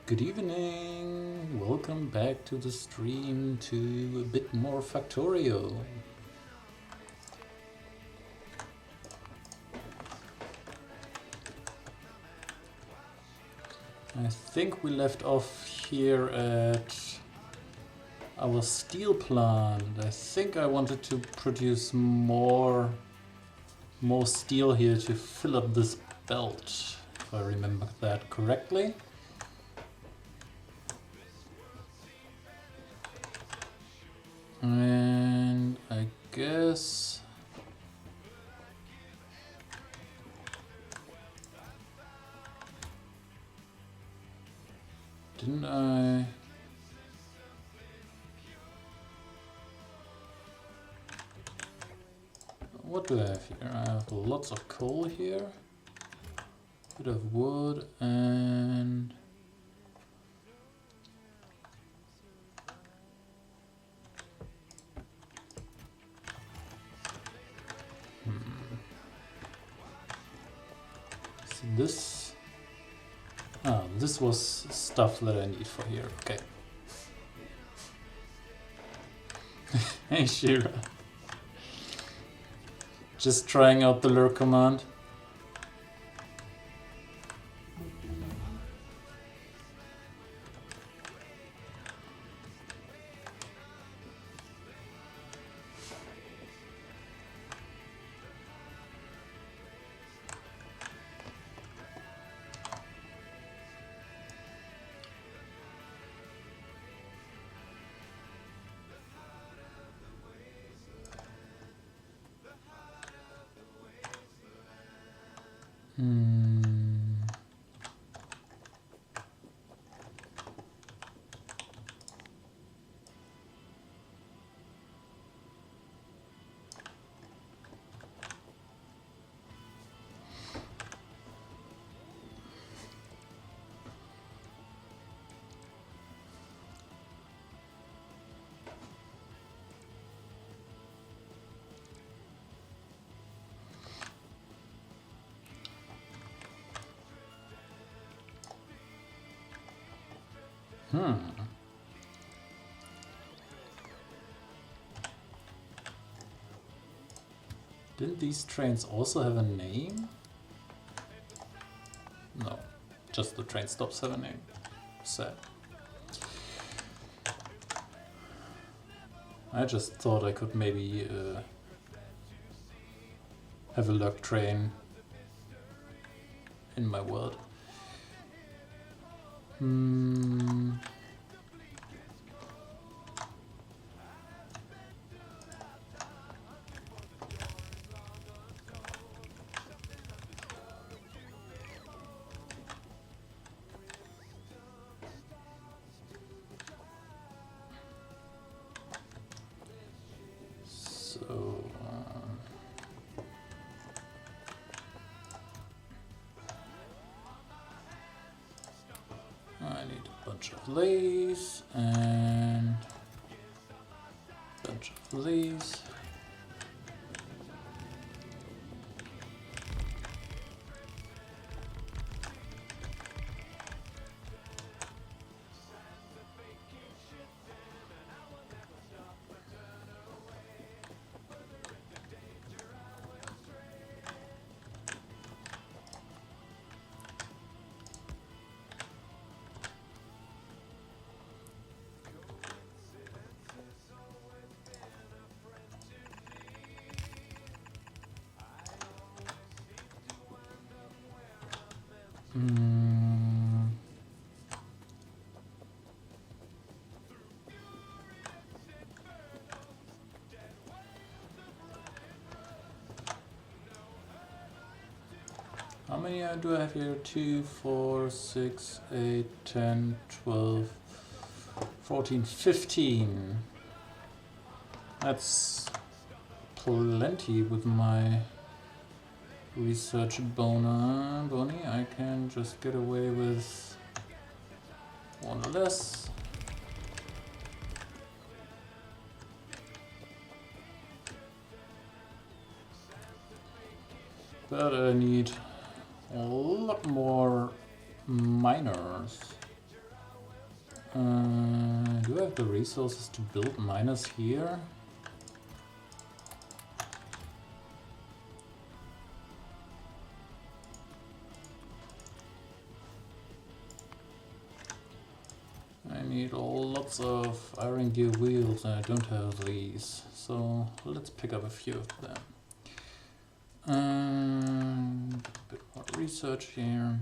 Good evening, welcome back to the stream to a bit more Factorio. I think we left off here at our steel plant. I think I wanted to produce more steel here to fill up this belt, if I remember that correctly. And I guess didn't I? What do I have here? I have lots of coal here, bit of wood, and so this was stuff that I need for here. Okay. Hey Shira. Just trying out the lure command. Didn't these trains also have a name? No, just the train stops have a name. Sad. I just thought I could maybe have a lurk train in my world. So I need a bunch of these and a bunch of these. How many do I have here? 2, 4, 6, 8, 10, 12, 14, 15. That's plenty with my research bony. I can just get away with one less. But I need a lot more miners. Do I have the resources to build miners here? I need lots of iron gear wheels and I don't have these, so let's pick up a few of them. A bit more research here.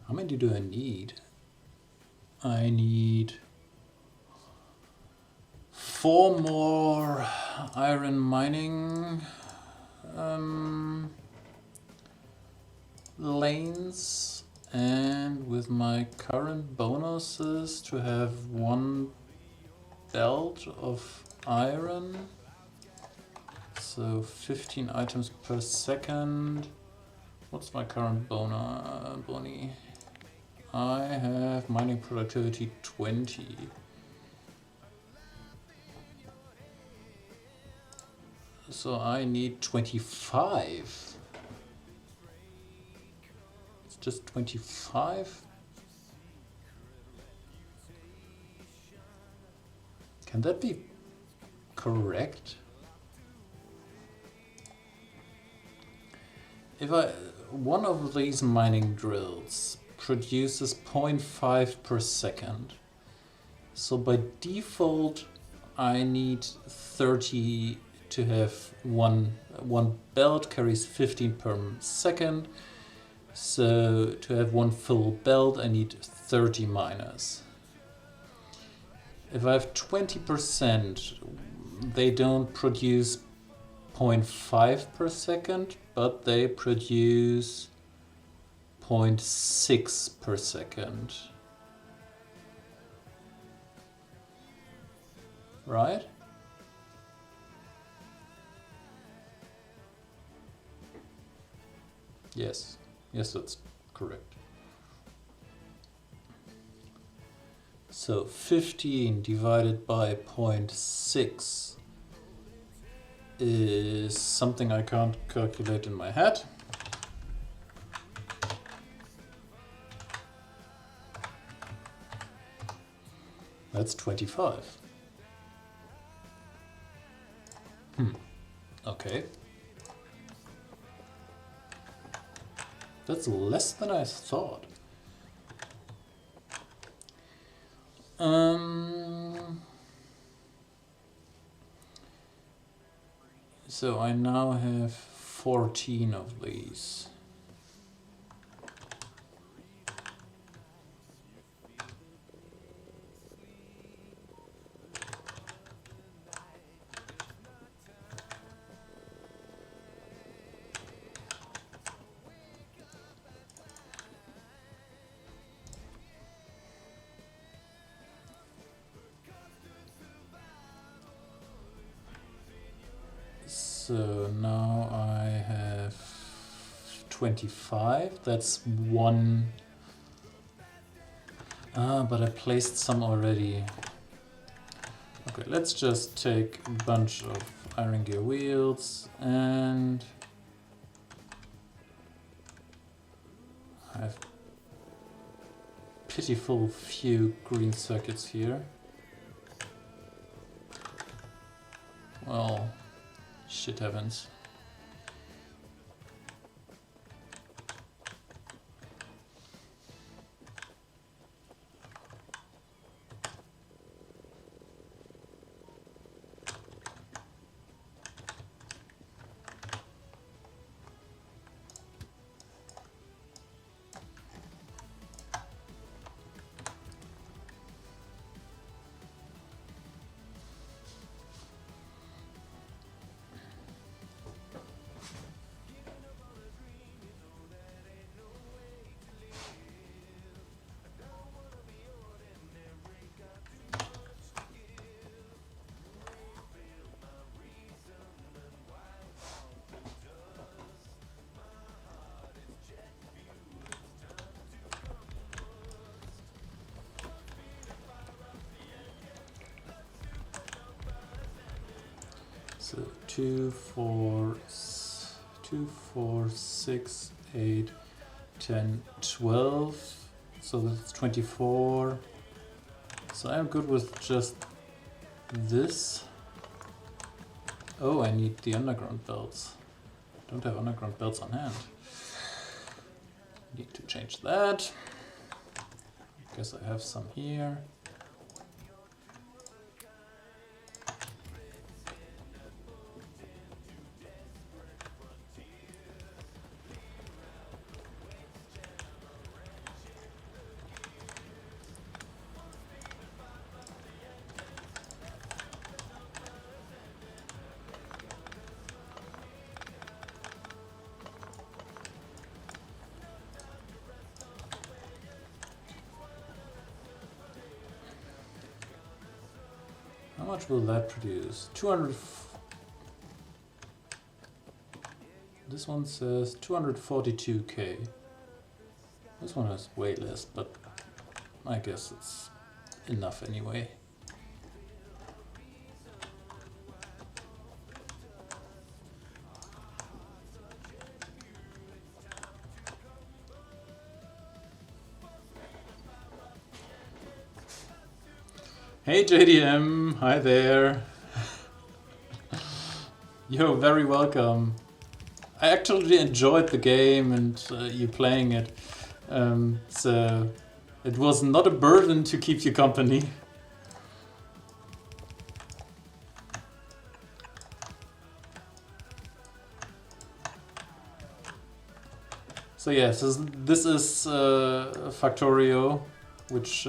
How many do I need? I need 4 more iron mining lanes, and with my current bonuses to have 1 belt of iron. So 15 items per second. What's my current boni? I have mining productivity 20. So I need 25. It's just 25. Can that be correct? If one of these mining drills produces 0.5 per second, so by default I need 30 to have one belt carries 15 per second, so to have 1 full belt I need 30 miners. If I have 20%, they don't produce 0.5 per second, but they produce 0.6 per second. Right? Yes. Yes, that's correct. So 15 divided by 0.6 is something I can't calculate in my head. That's 25. Okay. That's less than I thought. So I now have 14 of these. So now I have 25. That's 1. But I placed some already. Okay, let's just take a bunch of iron gear wheels and I have pitiful few green circuits here. Well, shit happens. So 2, 4, 6, 8, 10, 12. So that's 24. So I'm good with just this. Oh, I need the underground belts. Don't have underground belts on hand. Need to change that. Guess I have some here. How much will that produce? 200. This one says 242k. This one is way less, but I guess it's enough anyway. Hey JDM, hi there. You're very welcome. I actually enjoyed the game and you playing it. So it was not a burden to keep you company. So yes, this is Factorio, which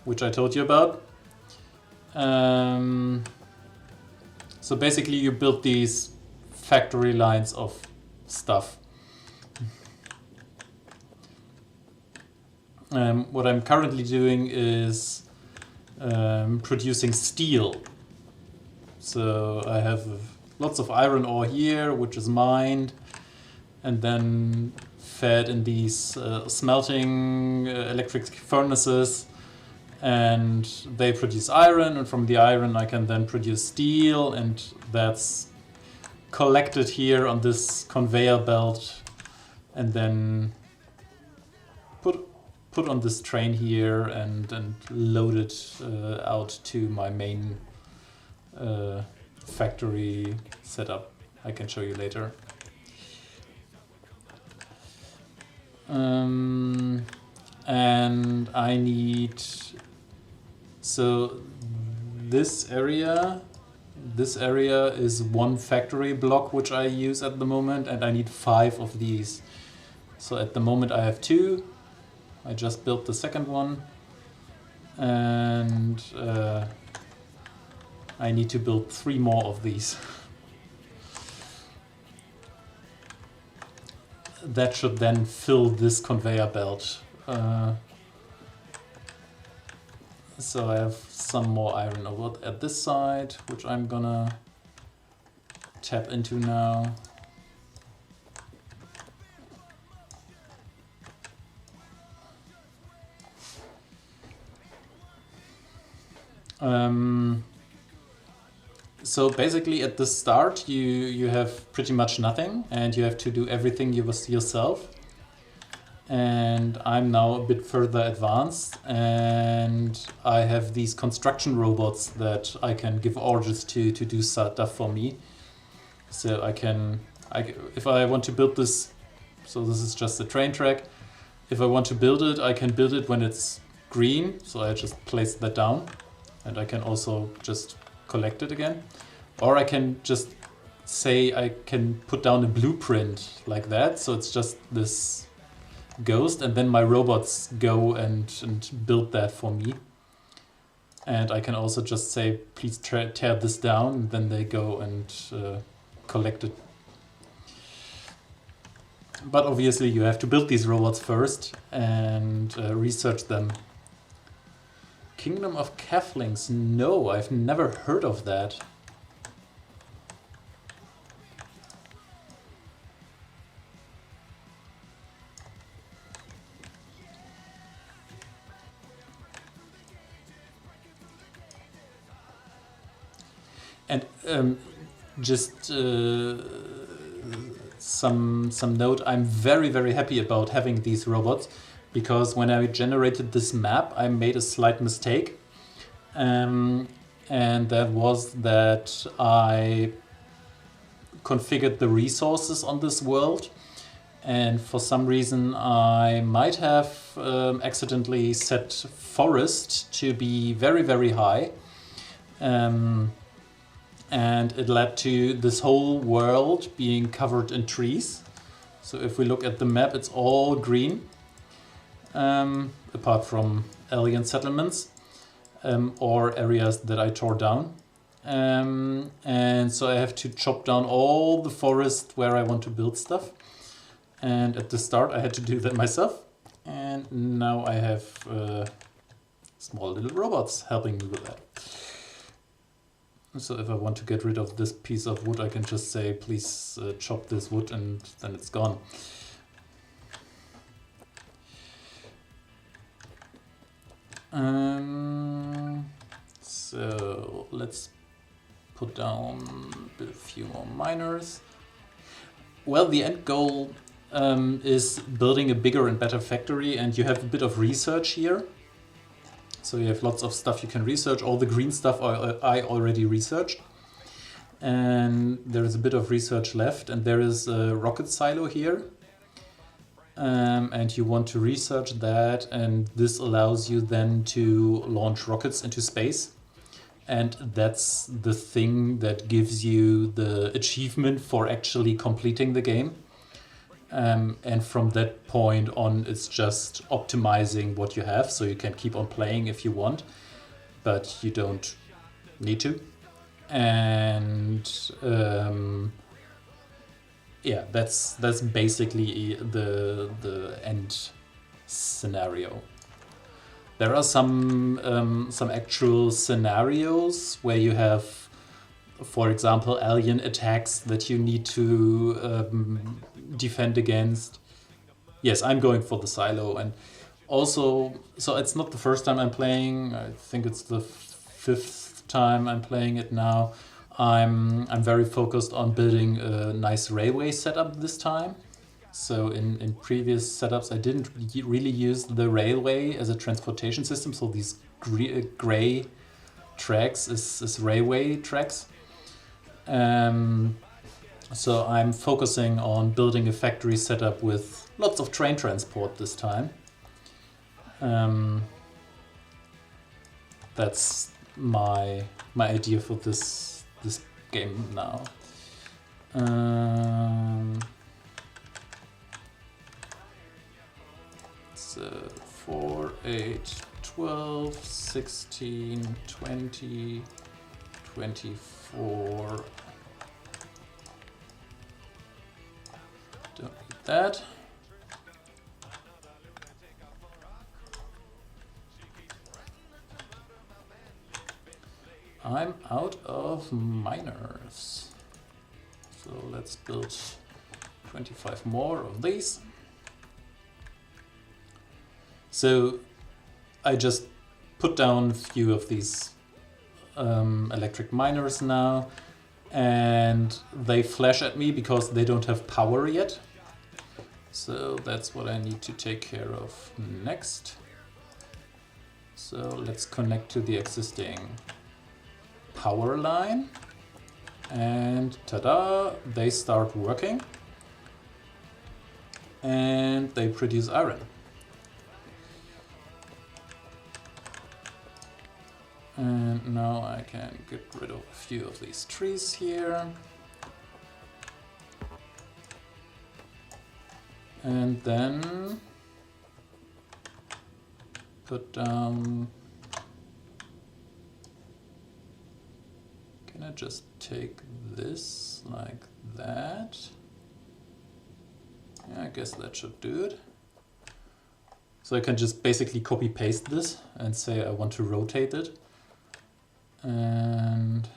which I told you about. So basically you build these factory lines of stuff. What I'm currently doing is producing steel. So I have lots of iron ore here, which is mined, and then fed in these smelting electric furnaces, and they produce iron, and from the iron I can then produce steel, and that's collected here on this conveyor belt and then put on this train here and loaded out to my main factory setup. I can show you later. And I need, so this area is one factory block which I use at the moment, and I need 5 of these. So at the moment I have 2. I just built the second one, and I need to build 3 more of these. That should then fill this conveyor belt. So I have some more iron ore at this side, which I'm gonna tap into now. So basically at the start you have pretty much nothing, and you have to do everything yourself. And I'm now a bit further advanced, and I have these construction robots that I can give orders to do stuff for me. So if I want to build this, so this is just a train track. If I want to build it, I can build it when it's green, so I just place that down, and I can also just collect it again. Or I can just say I can put down a blueprint like that, so it's just this ghost, and then my robots go and build that for me. And I can also just say, please tear this down, and then they go and collect it. But obviously you have to build these robots first and research them. Kingdom of Keflings? No, I've never heard of that. And just some note, I'm very happy about having these robots, because when I generated this map I made a slight mistake, and that was that I configured the resources on this world, and for some reason I might have accidentally set forest to be very high, and it led to this whole world being covered in trees. So if we look at the map, it's all green, apart from alien settlements or areas that I tore down. And so I have to chop down all the forest where I want to build stuff. And at the start I had to do that myself. And now I have small little robots helping me with that. So if I want to get rid of this piece of wood, I can just say, please chop this wood, and then it's gone. So let's put down a few more miners. Well, the end goal is building a bigger and better factory, and you have a bit of research here. So you have lots of stuff you can research. All the green stuff I already researched. And there is a bit of research left, and there is a rocket silo here. And you want to research that, and this allows you then to launch rockets into space. And that's the thing that gives you the achievement for actually completing the game. And from that point on, it's just optimizing what you have, so you can keep on playing if you want, but you don't need to. And yeah, that's basically the end scenario. There are some actual scenarios where you have, for example, alien attacks that you need to defend against. Yes, I'm going for the silo, and also, so it's not the first time I'm playing. I think it's the 5th time I'm playing it now. I'm very focused on building a nice railway setup this time. So in previous setups, I didn't really use the railway as a transportation system. So these gray tracks is railway tracks. So I'm focusing on building a factory setup with lots of train transport this time. That's my idea for this game now. So 4, 8, 12, 16, 20, 24. Don't need that. I'm out of miners. So let's build 25 more of these. So I just put down a few of these electric miners now, and they flash at me because they don't have power yet. So that's what I need to take care of next. So let's connect to the existing power line, and ta-da, they start working and they produce iron. And now I can get rid of a few of these trees here. And then put down... Can I just take this like that? Yeah, I guess that should do it. So I can just basically copy paste this and say I want to rotate it. And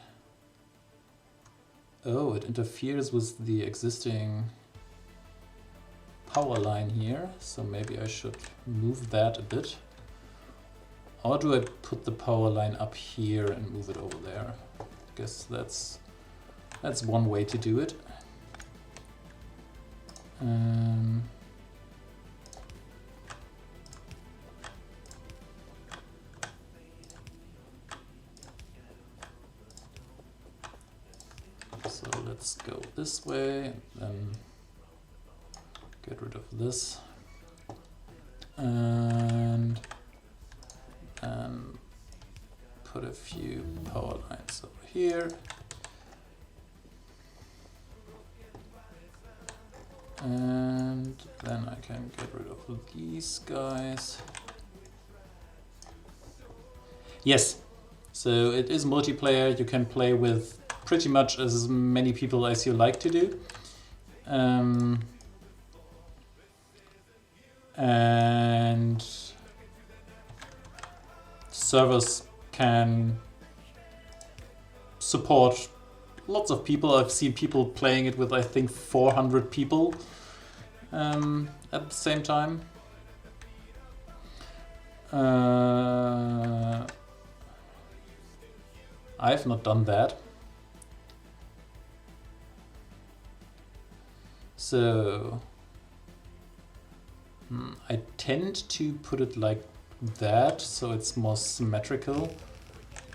oh, it interferes with the existing power line here, so maybe I should move that a bit. Or do I put the power line up here and move it over there? guess that's one way to do it. So let's go this way, and then get rid of this, and put a few power lines over here. And then I can get rid of these guys. Yes, so it is multiplayer. You can play with pretty much as many people as you like to do. And servers can support lots of people. I've seen people playing it with, I think, 400 people at the same time. I've not done that. So I tend to put it like that, so it's more symmetrical,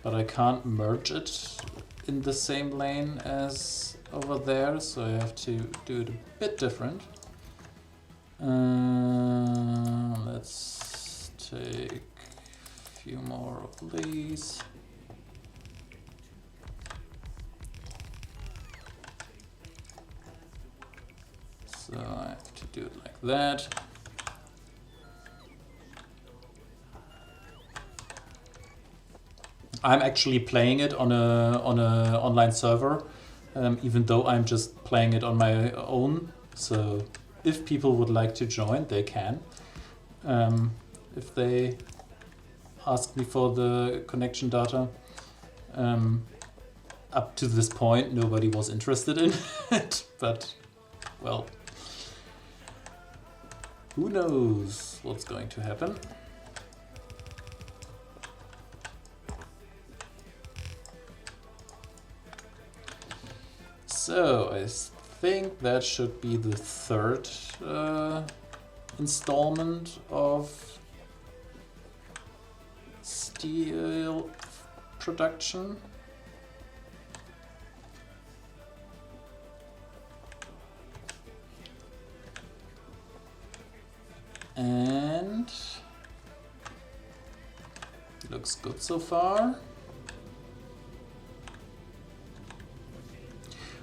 but I can't merge it in the same lane as over there, so I have to do it a bit different. Let's take a few more of these. So I have to do it like that. I'm actually playing it on a online server, even though I'm just playing it on my own. So if people would like to join, they can. If they ask me for the connection data. Up to this point, nobody was interested in it, but well, who knows what's going to happen. So I think that should be the third installment of steel production. And looks good so far.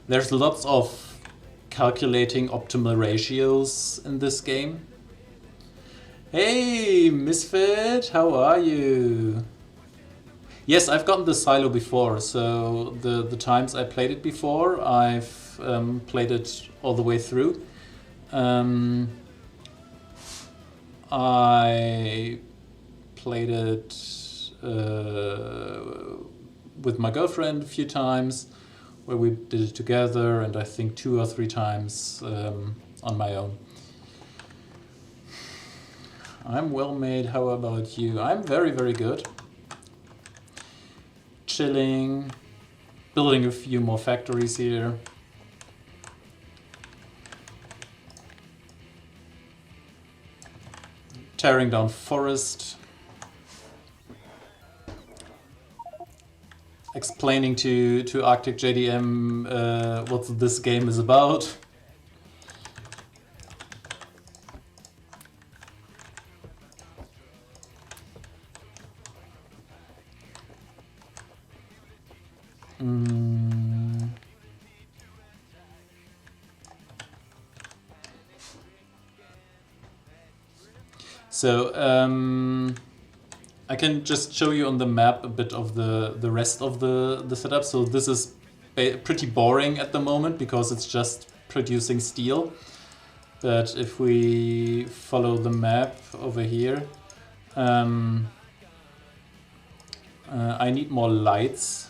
There's lots of calculating optimal ratios in this game. Hey, Misfit, how are you? Yes, I've gotten the silo before, so the times I played it before, I've played it all the way through. I played it with my girlfriend a few times, where we did it together, and I think 2 or 3 times on my own. I'm well made, how about you? I'm very, very good. Chilling, building a few more factories here. Tearing down forest. Explaining to Arctic JDM what this game is about. So I can just show you on the map a bit of the rest of the setup. So this is pretty boring at the moment because it's just producing steel. But if we follow the map over here, I need more lights.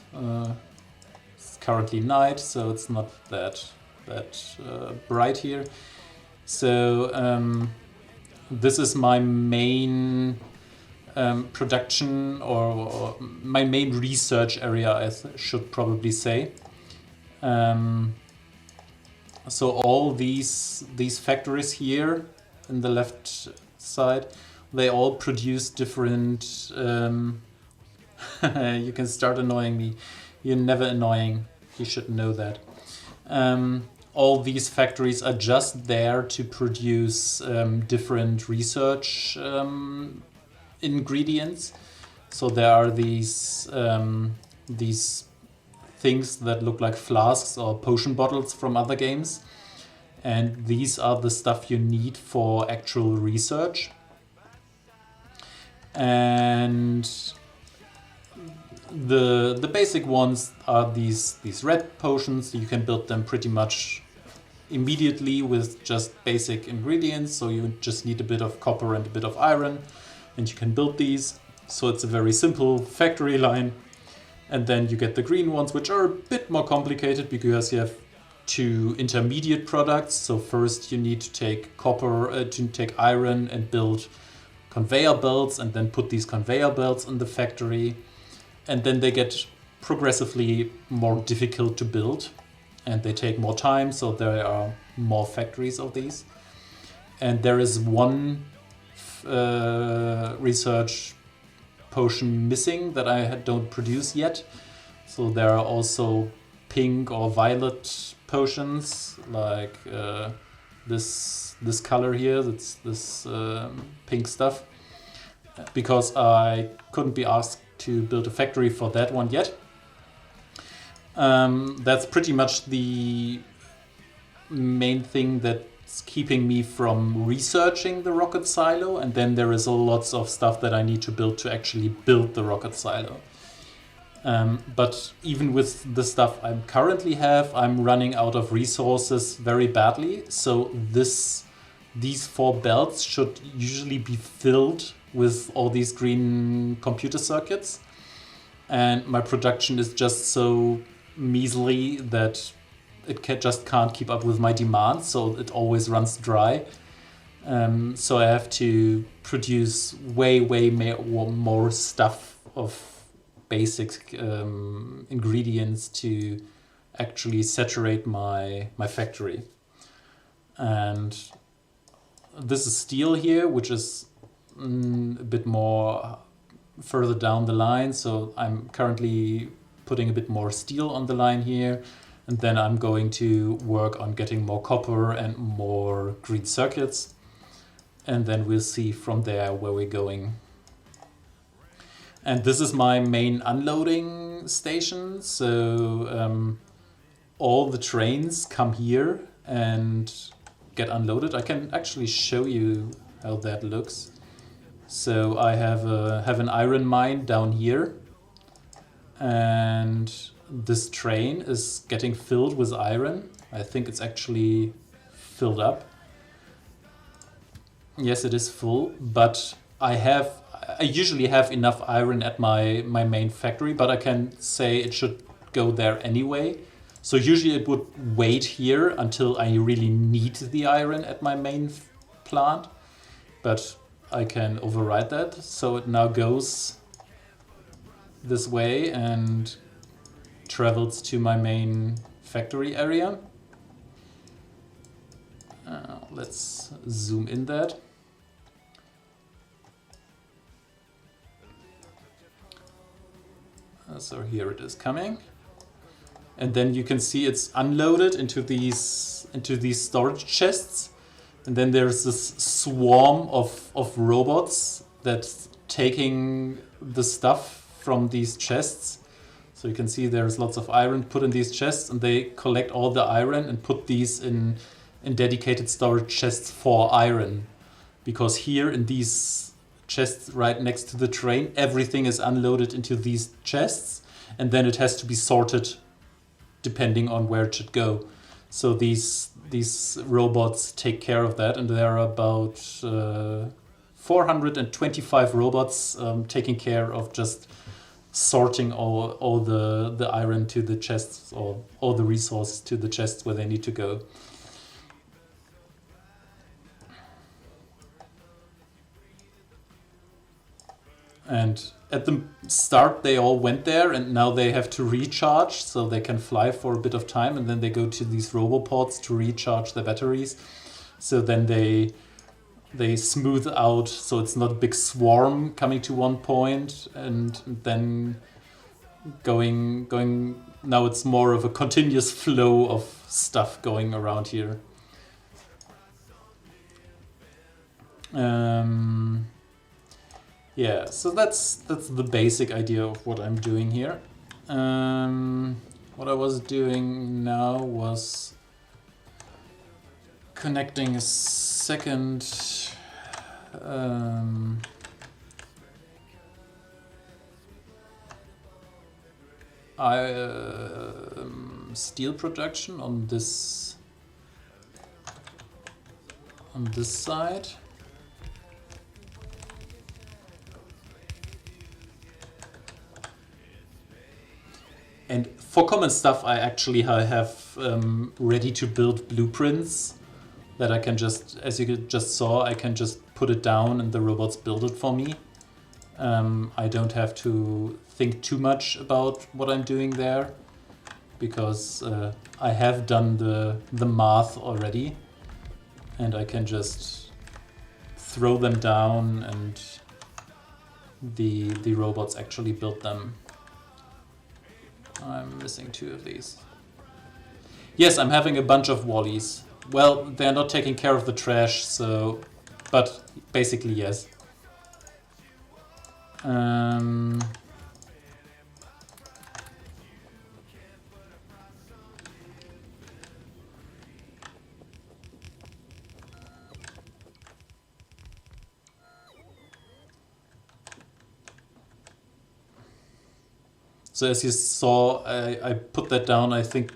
It's currently night, so it's not that bright here. So this is my main production or my main research area, I should probably say. So all these factories here in the left side, they all produce different. You can start annoying me. You're never annoying. You should know that. All these factories are just there to produce different research ingredients. So there are these things that look like flasks or potion bottles from other games, and these are the stuff you need for actual research. And the basic ones are these red potions. You can build them pretty much immediately with just basic ingredients. So you just need a bit of copper and a bit of iron, and you can build these. So it's a very simple factory line. And then you get the green ones, which are a bit more complicated because you have two intermediate products. So first you need to take copper, to take iron and build conveyor belts, and then put these conveyor belts in the factory. And then they get progressively more difficult to build, and they take more time, so there are more factories of these. And there is one research potion missing that I don't produce yet. So there are also pink or violet potions, like this color here, that's this pink stuff, because I couldn't be asked to build a factory for that one yet. That's pretty much the main thing that's keeping me from researching the rocket silo, and then there is lots of stuff that I need to build to actually build the rocket silo. But even with the stuff I currently have, I'm running out of resources very badly. So these 4 belts should usually be filled with all these green computer circuits. And my production is just so measly that it just can't keep up with my demand, so it always runs dry. So I have to produce way more stuff of basic ingredients to actually saturate my factory. And this is steel here, which is a bit more further down the line. So I'm currently putting a bit more steel on the line here. And then I'm going to work on getting more copper and more green circuits. And then we'll see from there where we're going. And this is my main unloading station. So all the trains come here and get unloaded. I can actually show you how that looks. So I have an iron mine down here. And this train is getting filled with iron. I think it's actually filled up. Yes, it is full, but I usually have enough iron at my main factory, but I can say it should go there anyway. So usually it would wait here until I really need the iron at my main plant, but I can override that. So it now goes this way and travels to my main factory area. Let's zoom in that. So here it is coming. And then you can see it's unloaded into these storage chests. And then there's this swarm of robots that's taking the stuff from these chests. So you can see there's lots of iron put in these chests, and they collect all the iron and put these in dedicated storage chests for iron. Because here in these chests right next to the train, everything is unloaded into these chests, and then it has to be sorted depending on where it should go. So these robots take care of that, and there are about 425 robots taking care of just sorting all the iron to the chests, or all the resources to the chests where they need to go. And at the start they all went there, and now they have to recharge, so they can fly for a bit of time, and then they go to these roboports to recharge their batteries. So then they smooth out, so it's not a big swarm coming to one point and then going. Now it's more of a continuous flow of stuff going around here. Yeah, so that's the basic idea of what I'm doing here. What I was doing now was connecting a second steel production on this side. And for common stuff, I actually have ready to build blueprints that I can just, as you just saw, I can just put it down and the robots build it for me. I don't have to think too much about what I'm doing there because I have done the math already, and I can just throw them down and the robots actually build them. I'm missing 2 of these. Yes, I'm having a bunch of Wallies. Well, they're not taking care of the trash, so... But basically, yes. So as you saw, I put that down, I think,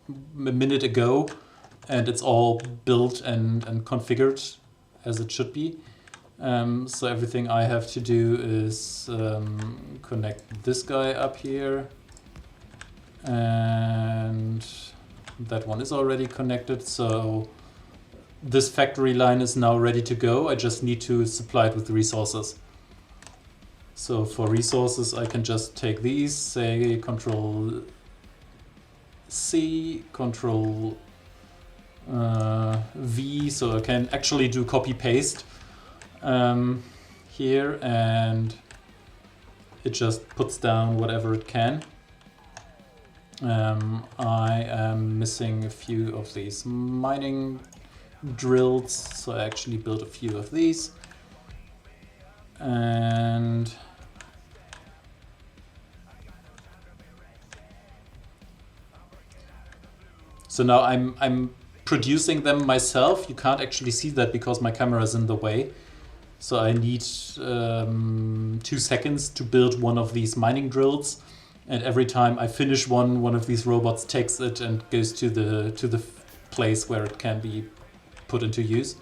a minute ago, and it's all built and configured as it should be. So everything I have to do is connect this guy up here, and that one is already connected, so this factory line is now ready to go. I just need to supply it with resources. So for resources, I can just take these, say Control C, Control V, so I can actually do copy paste here, and it just puts down whatever it can. I am missing a few of these mining drills, so I actually built a few of these. And so now I'm producing them myself. You can't actually see that because my camera is in the way. So I need 2 seconds to build one of these mining drills, and every time I finish one of these robots takes it and goes to the place where it can be put into use.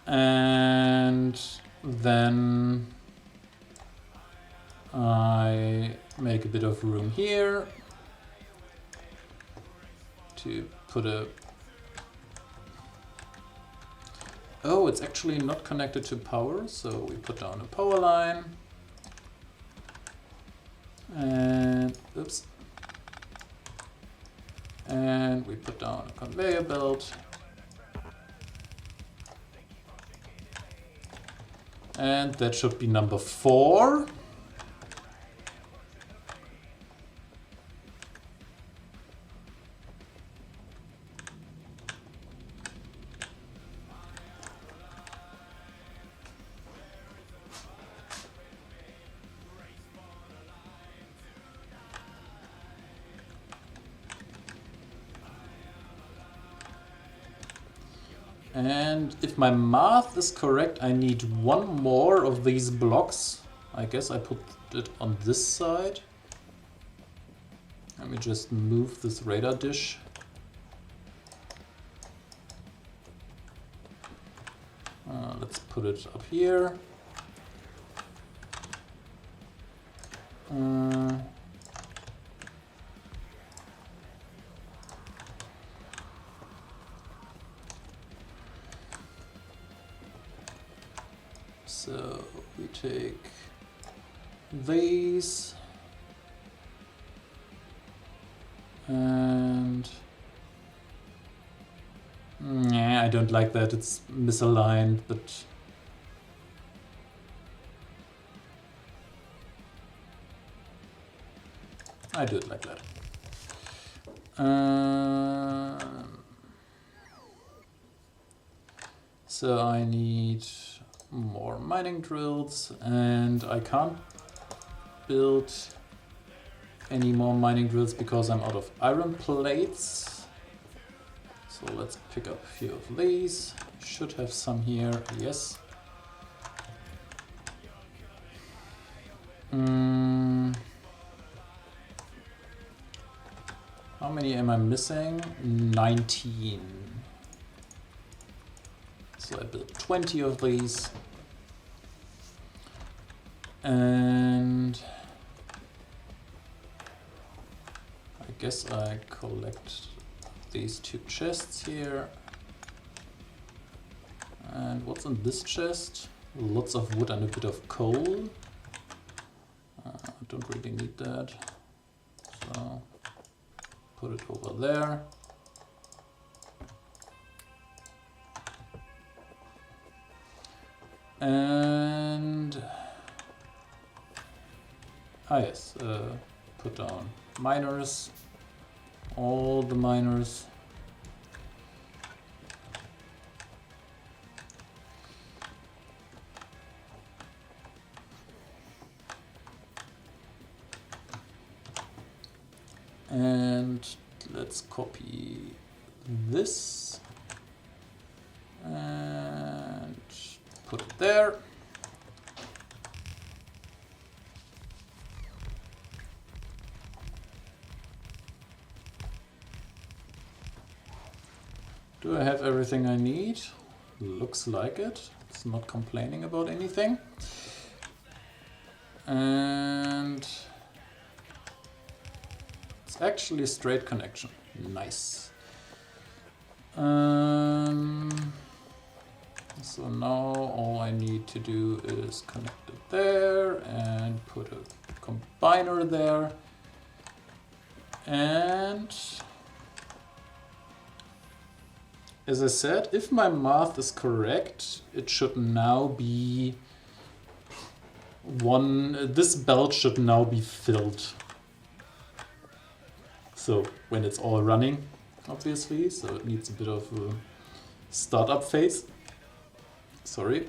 And then I make a bit of room here to put a... Oh, it's actually not connected to power, so we put down a power line. And, oops. And we put down a conveyor belt. And that should be number 4. And if my math is correct, I need 1 more of these blocks. I guess I put it on this side. Let me just move this radar dish. Let's put it up here. So We take these and yeah, I don't like that, it's misaligned, but I do it like that. So I need more mining drills, and I can't build any more mining drills because I'm out of iron plates. So let's pick up a few of these. Should have some here, yes. How many am I missing? 19. So I built 20 of these. And I guess I collect these 2 chests here. And what's in this chest? Lots of wood and a bit of coal. I don't really need that. So put it over there. And yes, put down miners, all the miners. And let's copy this and put it there. Do I have everything I need? Looks like it. It's not complaining about anything. And it's actually a straight connection. Nice. So now all I need to do is connect it there and put a combiner there. And as I said, if my math is correct, it should now be this belt should now be filled. So when it's all running, obviously, so it needs a bit of a startup phase. Sorry.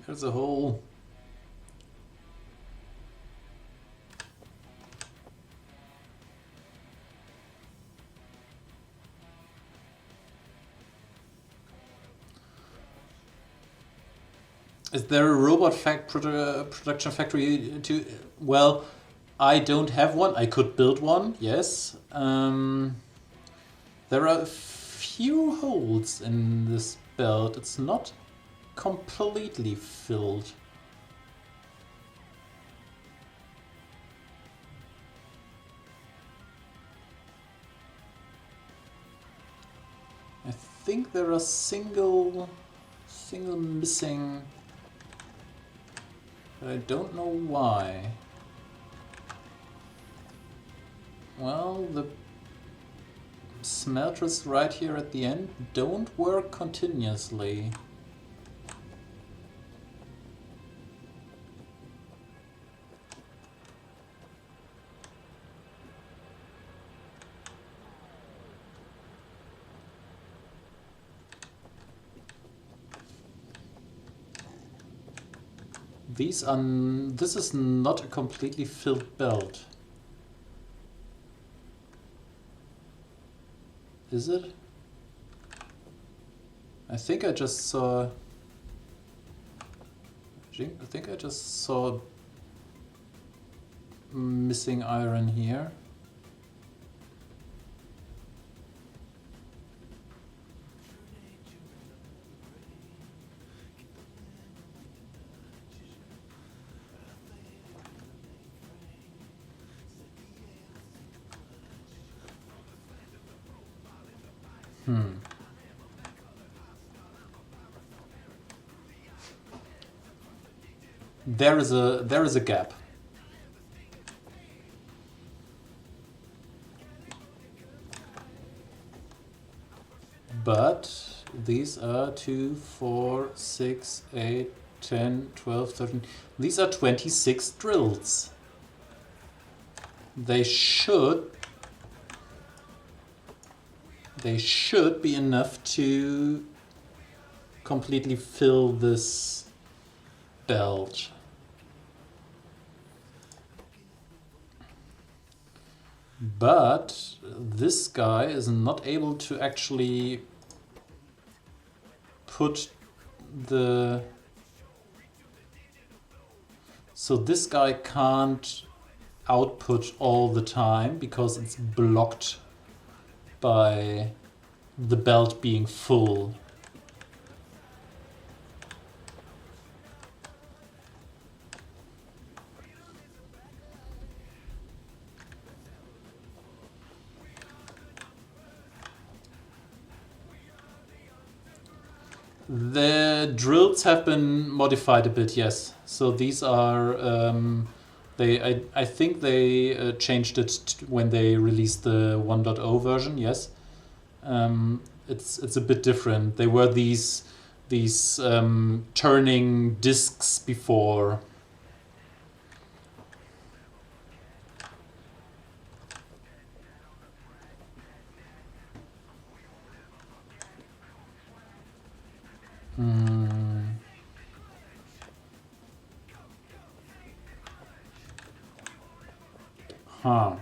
There's a hole. Is there a robot production factory to... Well, I don't have one. I could build one, yes. There are a few holes in this belt. It's not completely filled. I think there are single missing, but I don't know why. Well, the smelters right here at the end don't work continuously. This is not a completely filled belt. Is it? I think I just saw... I think I just saw missing iron here. There is a gap. But these are 2, 4, 6, 8, 10, 12, 13. These are 26 drills. They should be enough to completely fill this belt. But this guy is not able to actually put the... So this guy can't output all the time because it's blocked by the belt being full. The drills have been modified a bit, yes. So these are I think they changed it when they released the 1.0 version. Yes, it's a bit different. They were these turning discs before. Huh.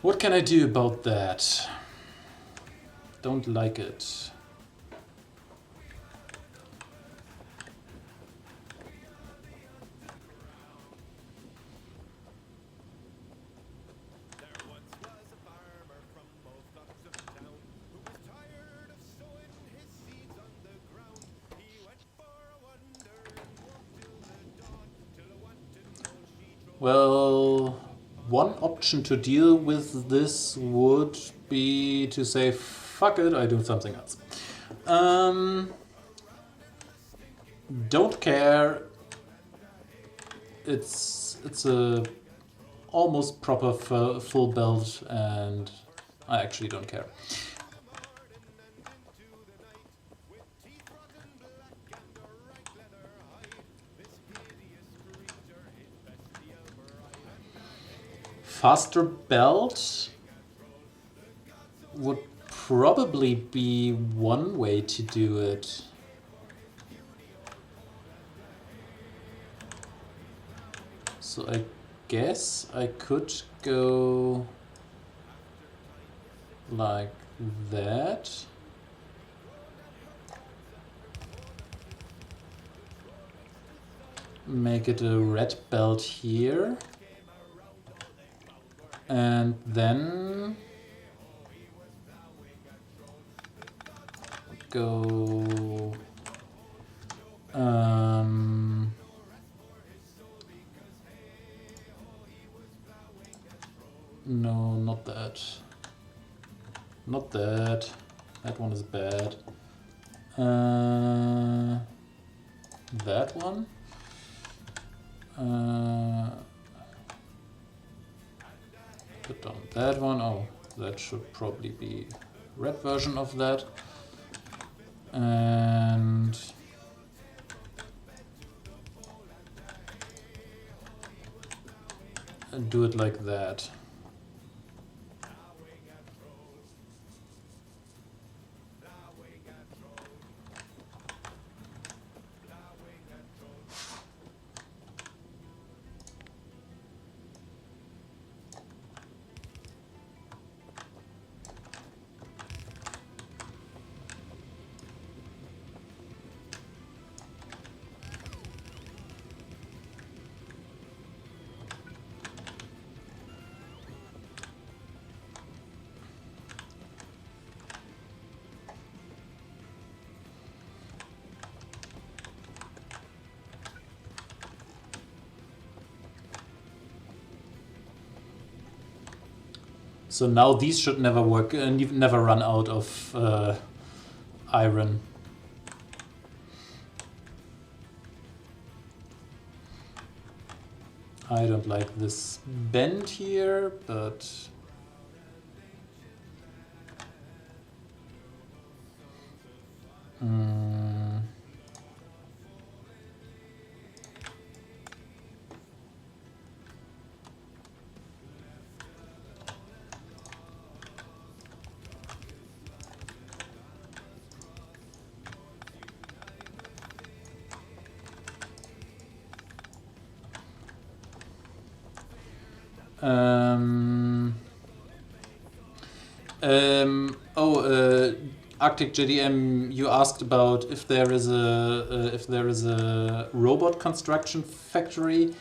What can I do about that? Don't like it. Well, one option to deal with this would be to say, fuck it, I do something else. Don't care. It's a almost proper full belt, and I actually don't care. Faster belt would probably be one way to do it. So I guess I could go like that. Make it a red belt here. And then go no, not that. Not that. That one is bad. That one. Put down that one. Oh, that should probably be red version of that. And do it like that. So now these should never work and never run out of iron. I don't like this bend here, but Arctic JDM, you asked about if there is a robot construction factory.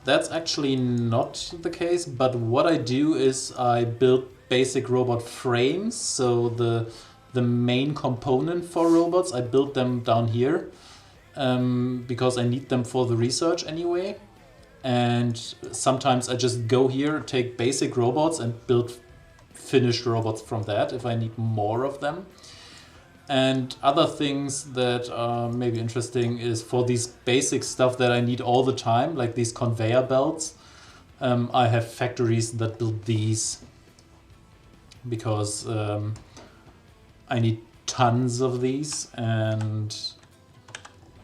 That's actually not the case, but what I do is I build basic robot frames. So the main component for robots, I build them down here because I need them for the research anyway. And sometimes I just go here, take basic robots and build finished robots from that if I need more of them. And other things that are maybe interesting is for these basic stuff that I need all the time, like these conveyor belts, I have factories that build these because I need tons of these, and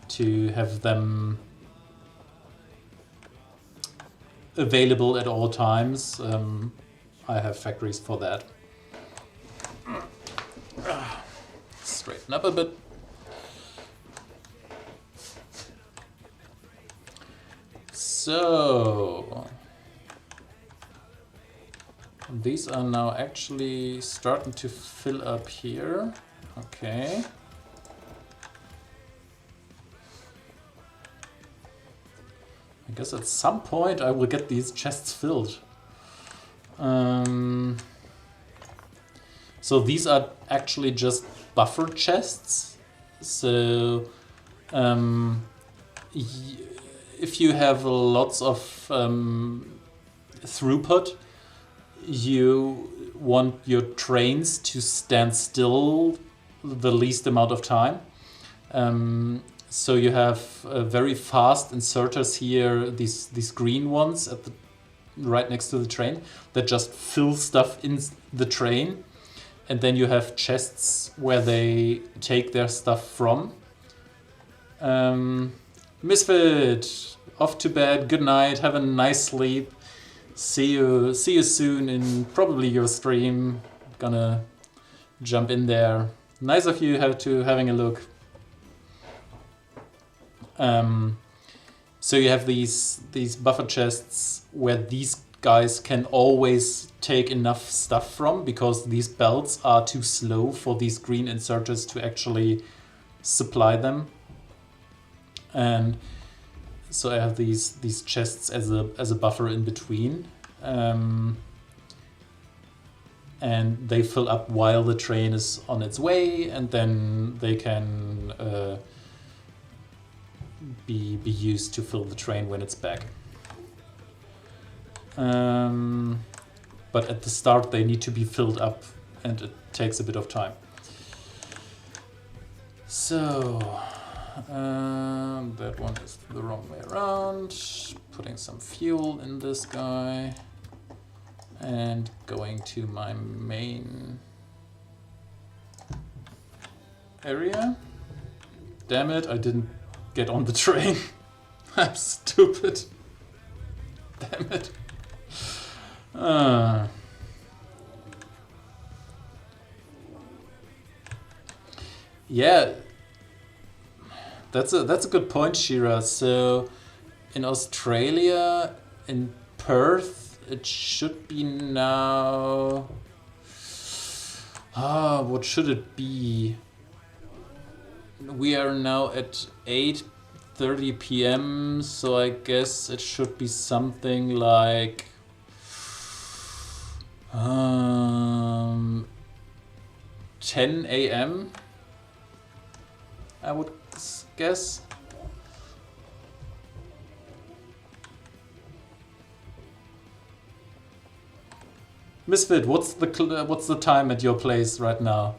to have them available at all times, I have factories for that. Straighten up a bit. So these are now actually starting to fill up here. Okay. I guess at some point I will get these chests filled. So these are actually just buffer chests. So if you have lots of throughput, you want your trains to stand still the least amount of time. So you have very fast inserters here, these green ones at the right next to the train that just fill stuff in the train. And then you have chests where they take their stuff from. Misfit, off to bed. Good night. Have a nice sleep. See you soon in probably your stream. Gonna jump in there. Nice of you having a look. So you have these buffer chests where these guys can always take enough stuff from, because these belts are too slow for these green inserters to actually supply them. And so I have these chests as a buffer in between, and they fill up while the train is on its way, and then they can be used to fill the train when it's back. But at the start they need to be filled up, and it takes a bit of time. So that one is the wrong way around. Putting some fuel in this guy and going to my main area. Damn it, I didn't get on the train. I'm stupid. Damn it. Yeah, that's a good point, Shira. So in Australia, in Perth, it should be now. What should it be? We are now at 8:30 p.m. So I guess it should be something like 10 a.m. I would guess. Misfit, what's the time at your place right now?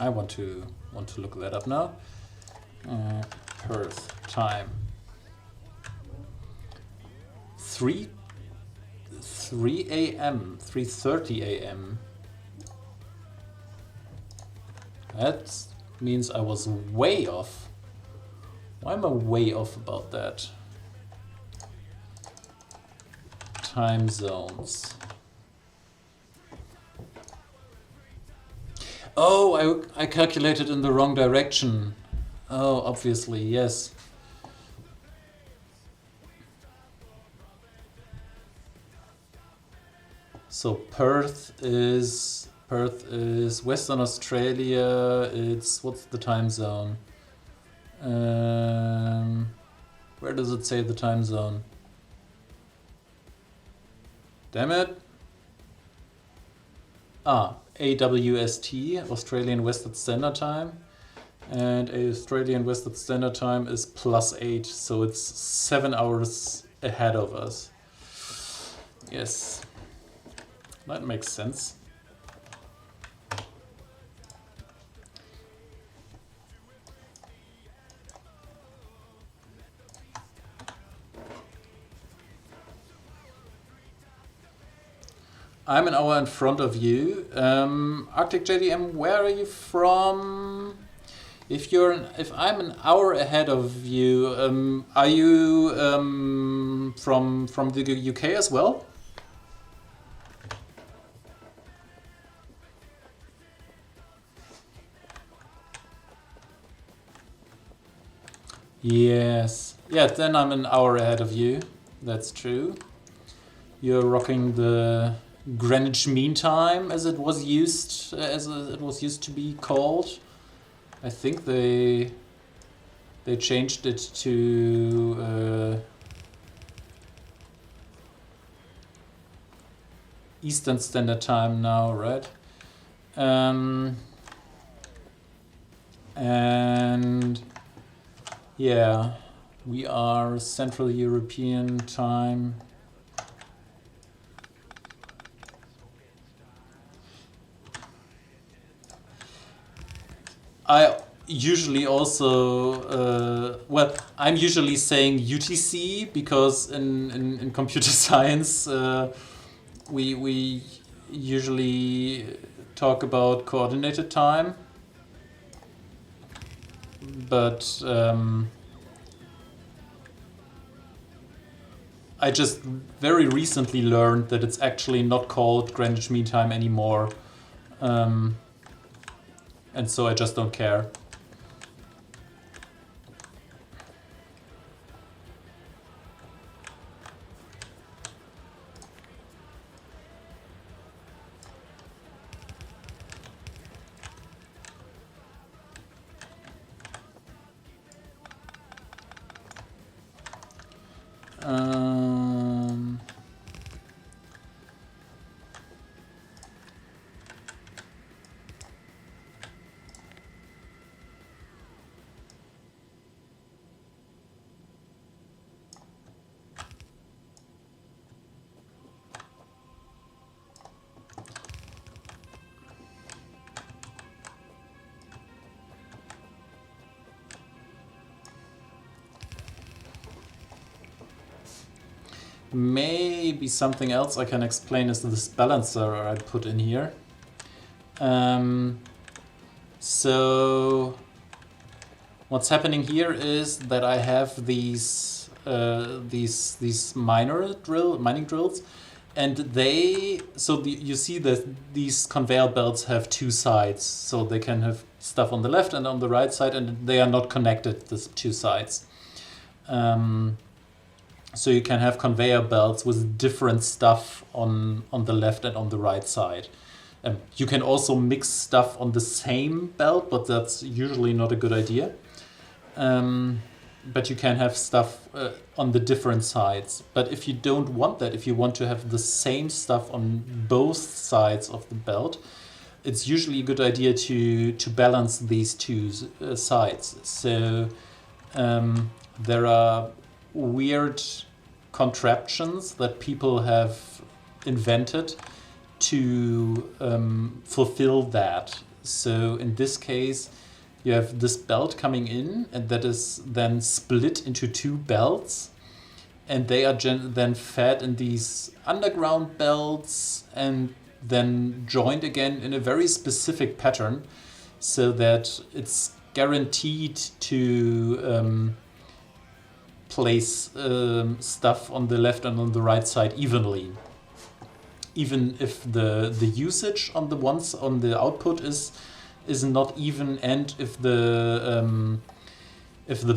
I want to look that up now. Perth time. 3 a.m. 3:30 a.m. That means I was way off. Why am I way off about that? Time zones. Oh, I calculated in the wrong direction. Oh, obviously, yes. So Perth is Western Australia. What's the time zone? Where does it say the time zone? Damn it. AWST, Australian Western Standard Time. And Australian Western Standard Time is +8, so it's 7 hours ahead of us. Yes, that makes sense. I'm an hour in front of you. Arctic JDM, where are you from? If I'm an hour ahead of you, are you from the UK as well? Yes. Yeah, then I'm an hour ahead of you. That's true. You're rocking the Greenwich Mean Time, as it was used to be called. I think they changed it to Eastern Standard Time now, right? And yeah, we are Central European Time. I usually also, I'm usually saying UTC because in computer science we usually talk about coordinated time, but I just very recently learned that it's actually not called Greenwich Mean Time anymore. And so I just don't care. Maybe something else I can explain is this balancer I put in here. So What's happening here is that I have these mining drills, and you see that these conveyor belts have two sides, so they can have stuff on the left and on the right side, and they are not connected, these two sides. So you can have conveyor belts with different stuff on the left and on the right side. You can also mix stuff on the same belt, but that's usually not a good idea. But you can have stuff on the different sides. But if you don't want that, if you want to have the same stuff on both sides of the belt, it's usually a good idea to balance these two sides. So there are weird contraptions that people have invented to fulfill that. So in this case, you have this belt coming in, and that is then split into two belts, and they are then fed in these underground belts and then joined again in a very specific pattern, so that it's guaranteed to place stuff on the left and on the right side evenly. Even if the usage on the output is not even, and if the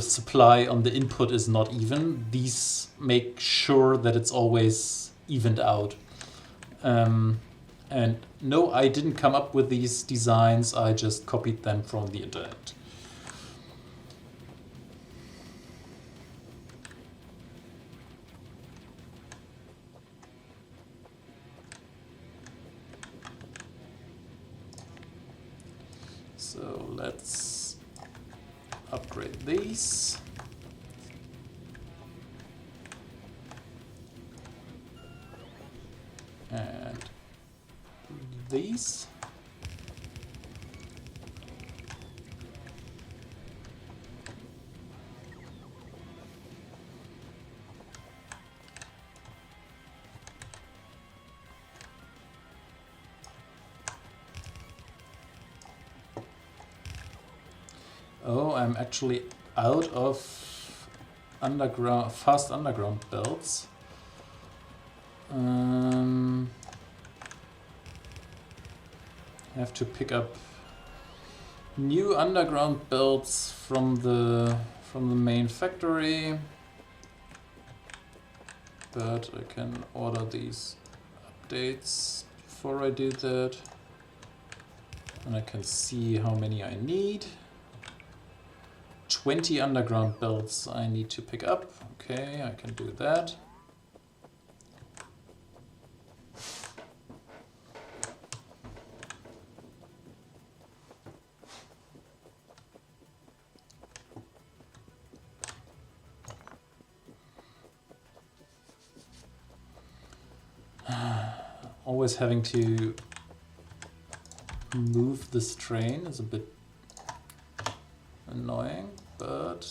supply on the input is not even, these make sure that it's always evened out. And no, I didn't come up with these designs, I just copied them from the internet. So let's upgrade these. And these. Oh, I'm actually out of fast underground belts. I have to pick up new underground belts from the main factory, but I can order these updates before I do that, and I can see how many I need. 20 underground belts I need to pick up. Okay, I can do that. Always having to move this train is a bit annoying, but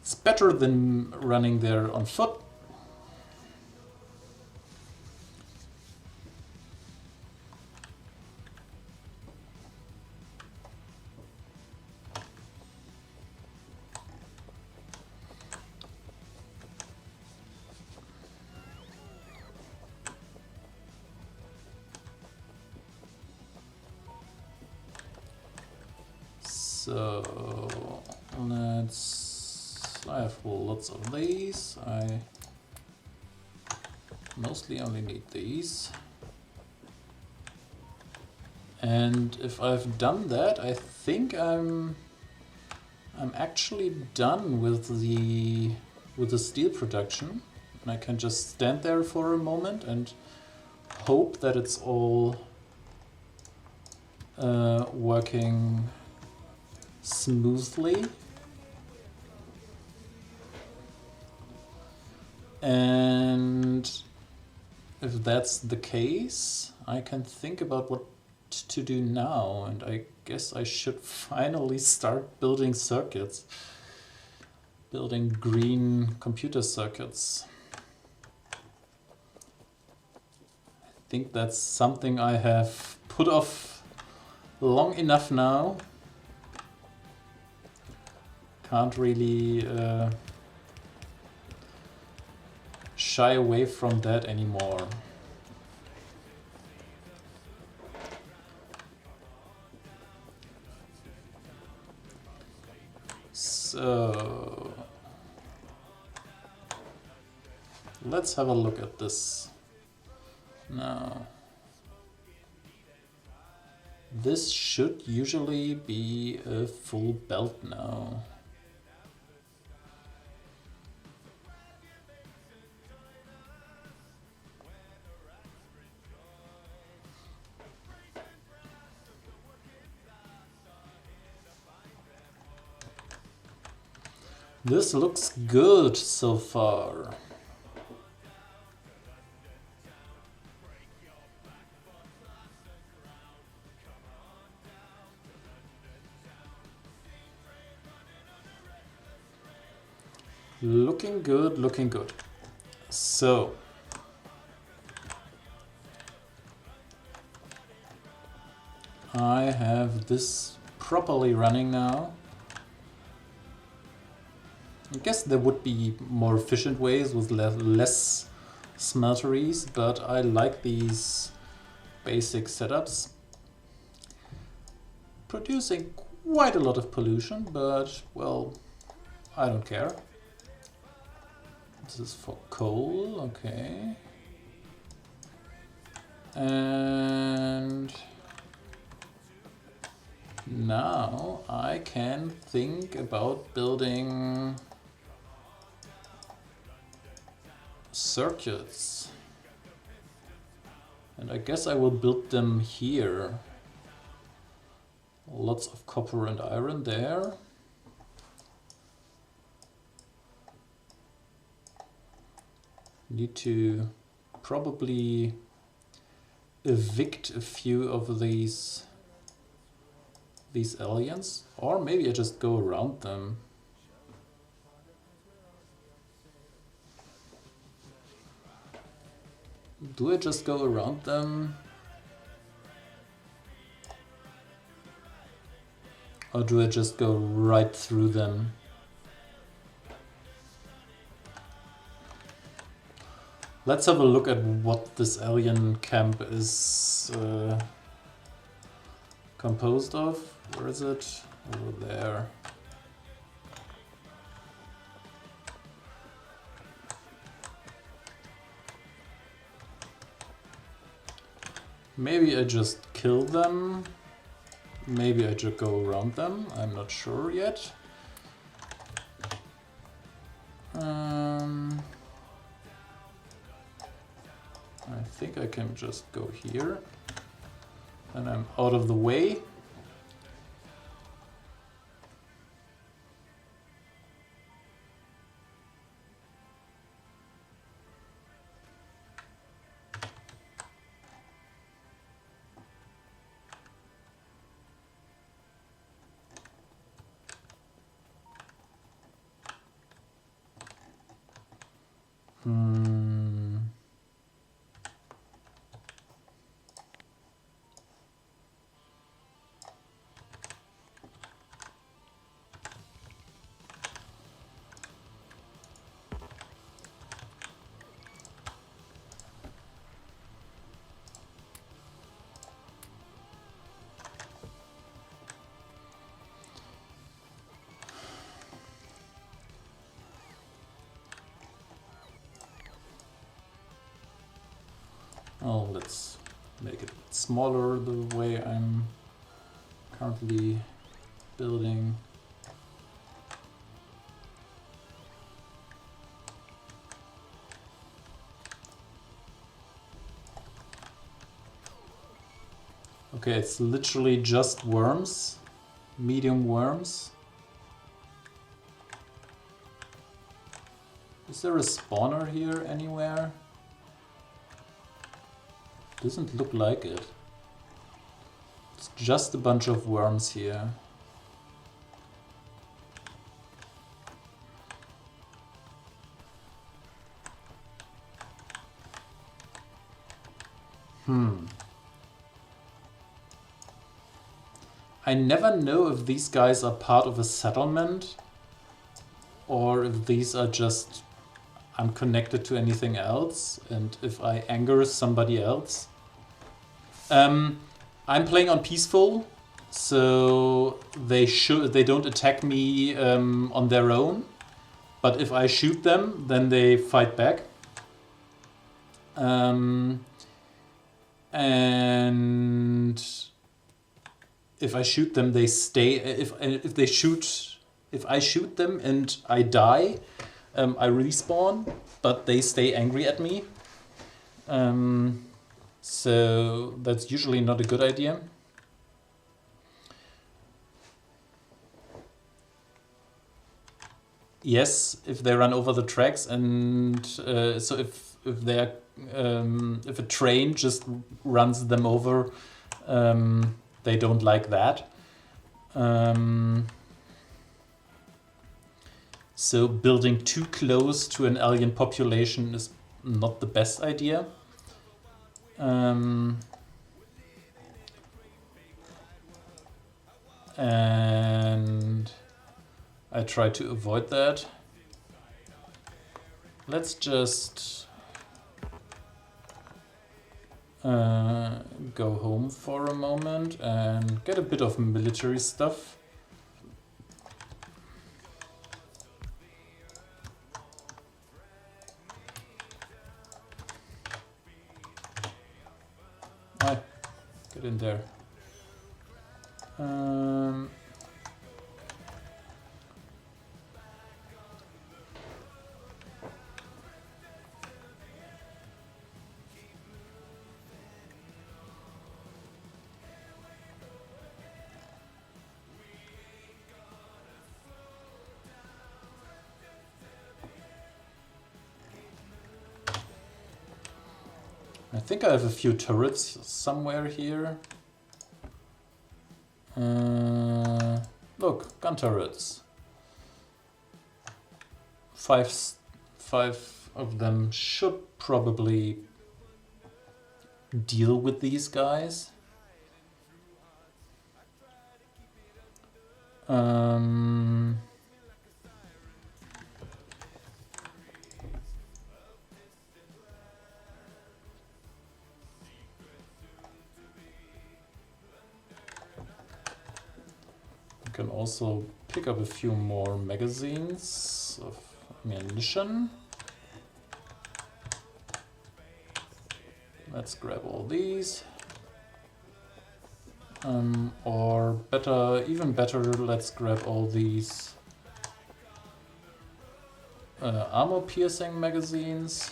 it's better than running there on foot. So I have lots of these. I mostly only need these. And if I've done that, I think I'm actually done with the steel production. And I can just stand there for a moment and hope that it's all working smoothly. And if that's the case, I can think about what to do now, and I guess I should finally start building circuits, building green computer circuits. I think that's something I have put off long enough now. Can't really shy away from that anymore. So let's have a look at this now. This should usually be a full belt now. This looks good so far. Looking good, looking good. So I have this properly running now. I guess there would be more efficient ways with less smelteries, but I like these basic setups. Producing quite a lot of pollution, but well, I don't care. This is for coal, okay. And now I can think about building circuits. And I guess I will build them here. Lots of copper and iron there. Need to probably evict a few of these aliens, or maybe I just go around them. Do I just go around them? Or do I just go right through them? Let's have a look at what this alien camp is composed of. Where is it? Over there. Maybe I just kill them. Maybe I just go around them. I'm not sure yet. I think I can just go here. And I'm out of the way. Oh, let's make it smaller the way I'm currently building. Okay, it's literally just worms, medium worms. Is there a spawner here anywhere? Doesn't look like it. It's just a bunch of worms here. I never know if these guys are part of a settlement or if these are just unconnected to anything else, and if I anger somebody else. I'm playing on peaceful, so they don't attack me on their own. But if I shoot them, then they fight back. And if I shoot them, they stay. If I shoot them and I die, I respawn, but they stay angry at me. So that's usually not a good idea. Yes, if they run over the tracks, and so if they're if a train just runs them over, they don't like that. So building too close to an alien population is not the best idea. And I try to avoid that. Let's just go home for a moment and get a bit of military stuff. Get in there. I think I have a few turrets somewhere here. Look, gun turrets. Five of them should probably deal with these guys. Can also pick up a few more magazines of ammunition. Let's grab all these. Or better, even better, let's grab all these armor piercing magazines.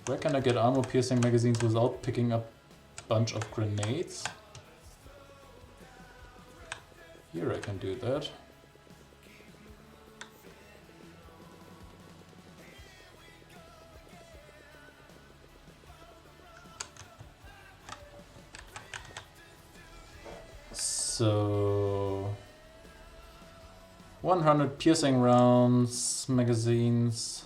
Where can I get armor piercing magazines without picking up bunch of grenades? Here I can do that. So 100 piercing rounds magazines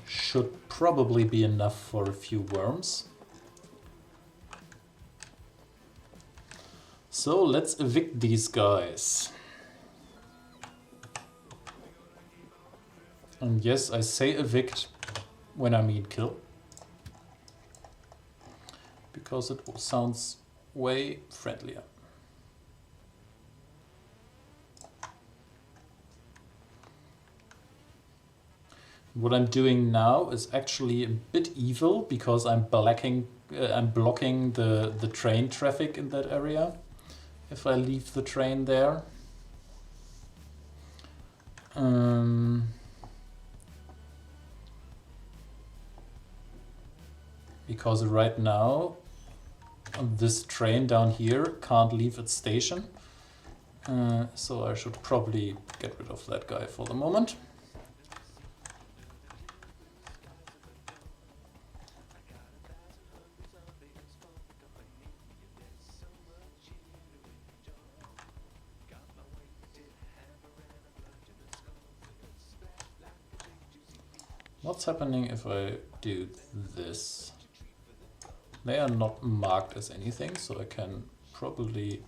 should probably be enough for a few worms. So let's evict these guys. And yes, I say evict when I mean kill, because it sounds way friendlier. What I'm doing now is actually a bit evil, because I'm blocking the train traffic in that area if I leave the train there. Because right now this train down here can't leave its station, so I should probably get rid of that guy for the moment. What's happening if I do this? They are not marked as anything, so I can probably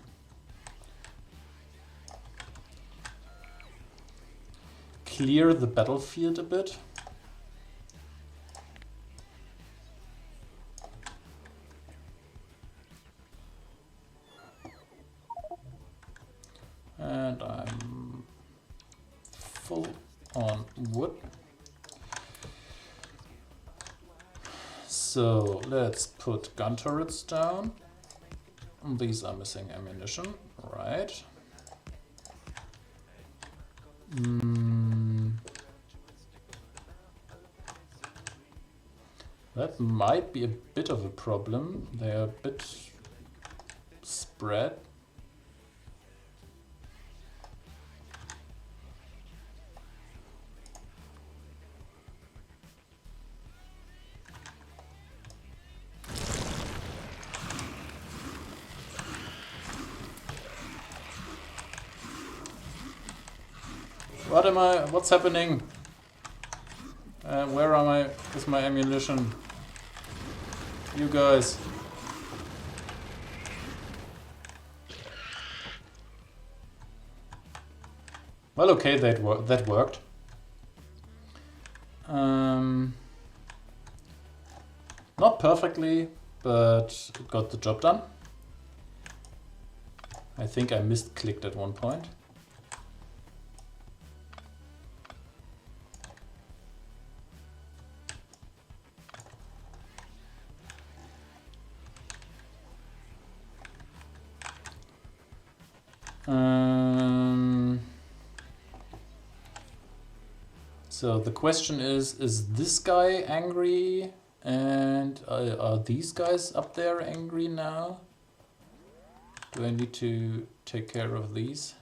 clear the battlefield a bit. And I'm full on wood. So let's put gun turrets down. These are missing ammunition, right? That might be a bit of a problem. They're a bit spread. What's happening? Where is my ammunition? You guys. Well, okay, that worked. Not perfectly, but it got the job done. I think I misclicked at one point. So the question is this guy angry? And are these guys up there angry now? Do I need to take care of these?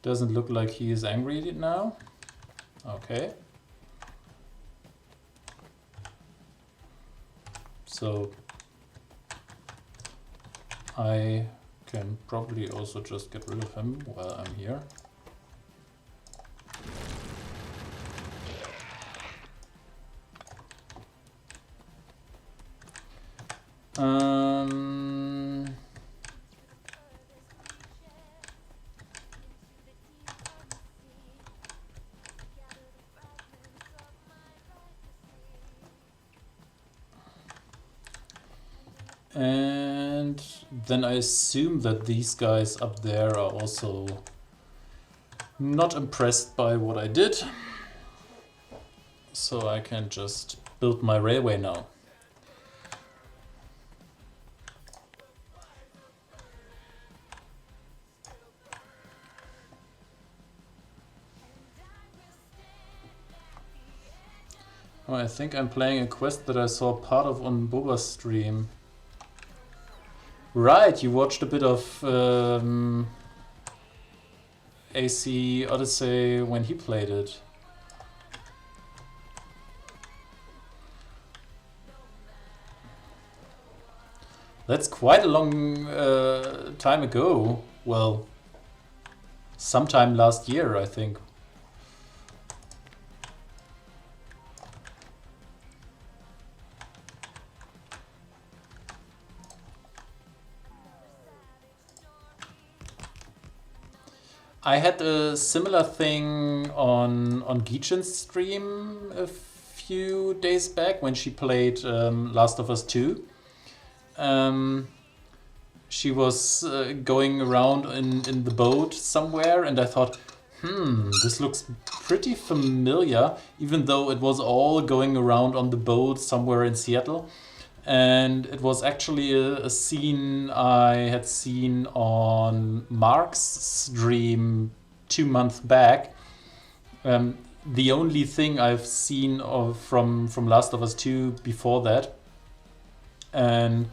Doesn't look like he is angry now. Okay. So I can probably also just get rid of him while I'm here. And then I assume that these guys up there are also not impressed by what I did. So I can just build my railway now. Oh, I think I'm playing a quest that I saw part of on Boba's stream. Right, you watched a bit of AC Odyssey when he played it. That's quite a long time ago. Well, sometime last year, I think. I had a similar thing on Geechin's stream a few days back when she played Last of Us 2. She was going around in the boat somewhere, and I thought, this looks pretty familiar, even though it was all going around on the boat somewhere in Seattle. And it was actually a scene I had seen on Mark's stream 2 months back. The only thing I've seen from Last of Us 2 before that. And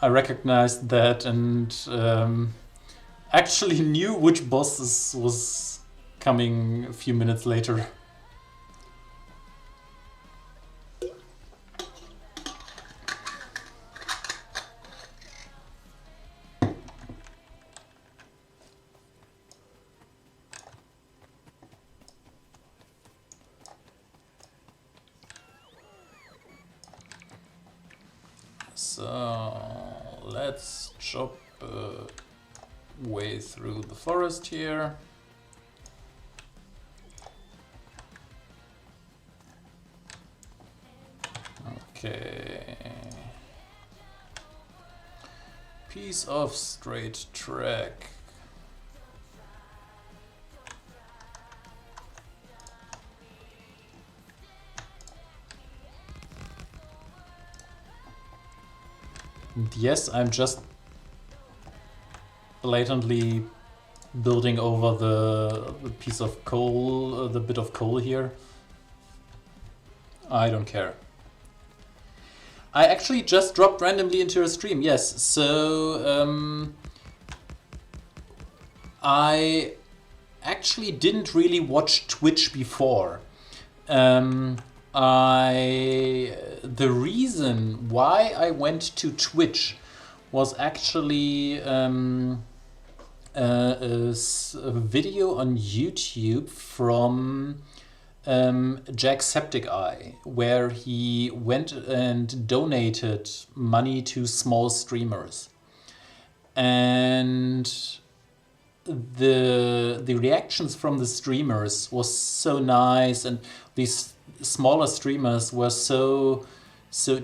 I recognized that and actually knew which boss was coming a few minutes later. So let's chop way through the forest here. Okay. Piece of straight track. And yes, I'm just blatantly building over the piece of coal, the bit of coal here. I don't care. I actually just dropped randomly into a stream, yes. So I actually didn't really watch Twitch before. The reason why I went to Twitch was actually a video on YouTube from Jacksepticeye, where he went and donated money to small streamers, and the reactions from the streamers was so nice, and these smaller streamers were so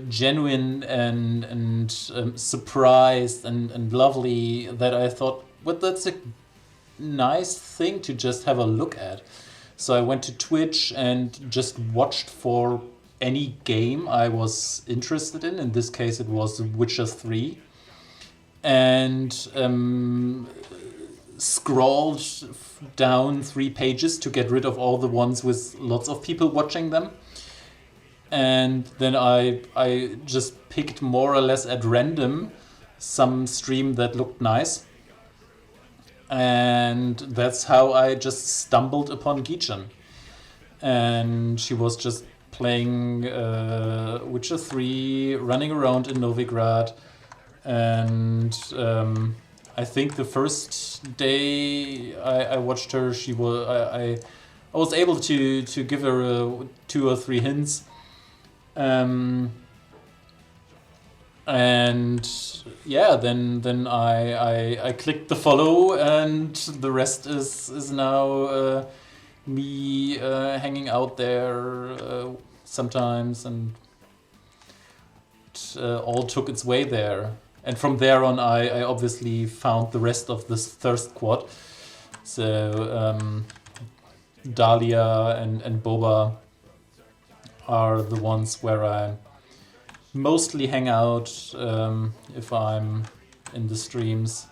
genuine and surprised and lovely that I thought, well, that's a nice thing to just have a look at. So I went to Twitch and just watched for any game I was interested in. In this case, it was Witcher 3. And scrolled down 3 pages to get rid of all the ones with lots of people watching them. And then I just picked more or less at random some stream that looked nice. And that's how I just stumbled upon Gichan. And she was just playing Witcher 3, running around in Novigrad. And I think the first day I watched her, she was I was able to give her 2 or 3 hints. And yeah, then I clicked the follow, and the rest is now me hanging out there sometimes, and it all took its way there. And from there on, I obviously found the rest of this Thirst Quad. So Dahlia and Boba are the ones where I mostly hang out if I'm in the streams.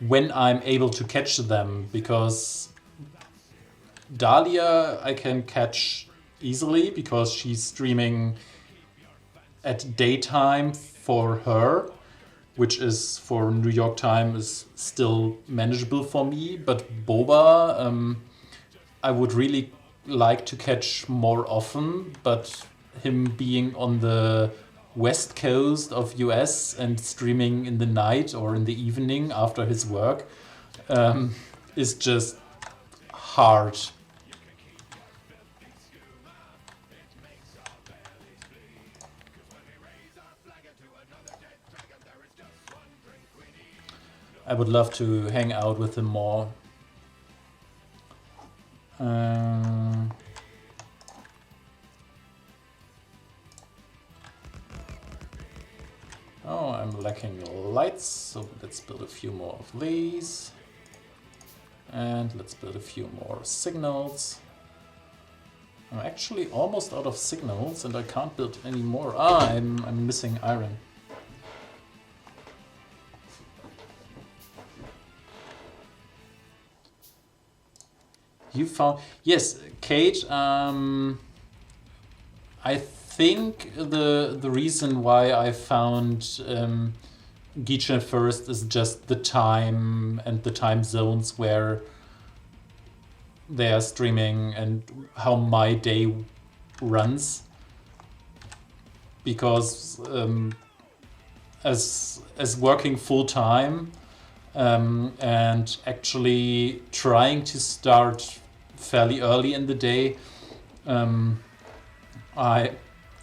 When I'm able to catch them, because Dahlia I can catch easily because she's streaming at daytime for her, which is for New York time is still manageable for me. But Boba, I would really like to catch more often, but him being on the west coast of US and streaming in the night or in the evening after his work is just hard. I would love to hang out with him more. Oh, I'm lacking lights, so let's build a few more of these. And let's build a few more signals. I'm actually almost out of signals and I can't build any more. I'm missing iron. You found... Yes, Kate, I think the reason why I found Gichan first is just the time and the time zones where they are streaming and how my day runs. Because as working full time and actually trying to start fairly early in the day, I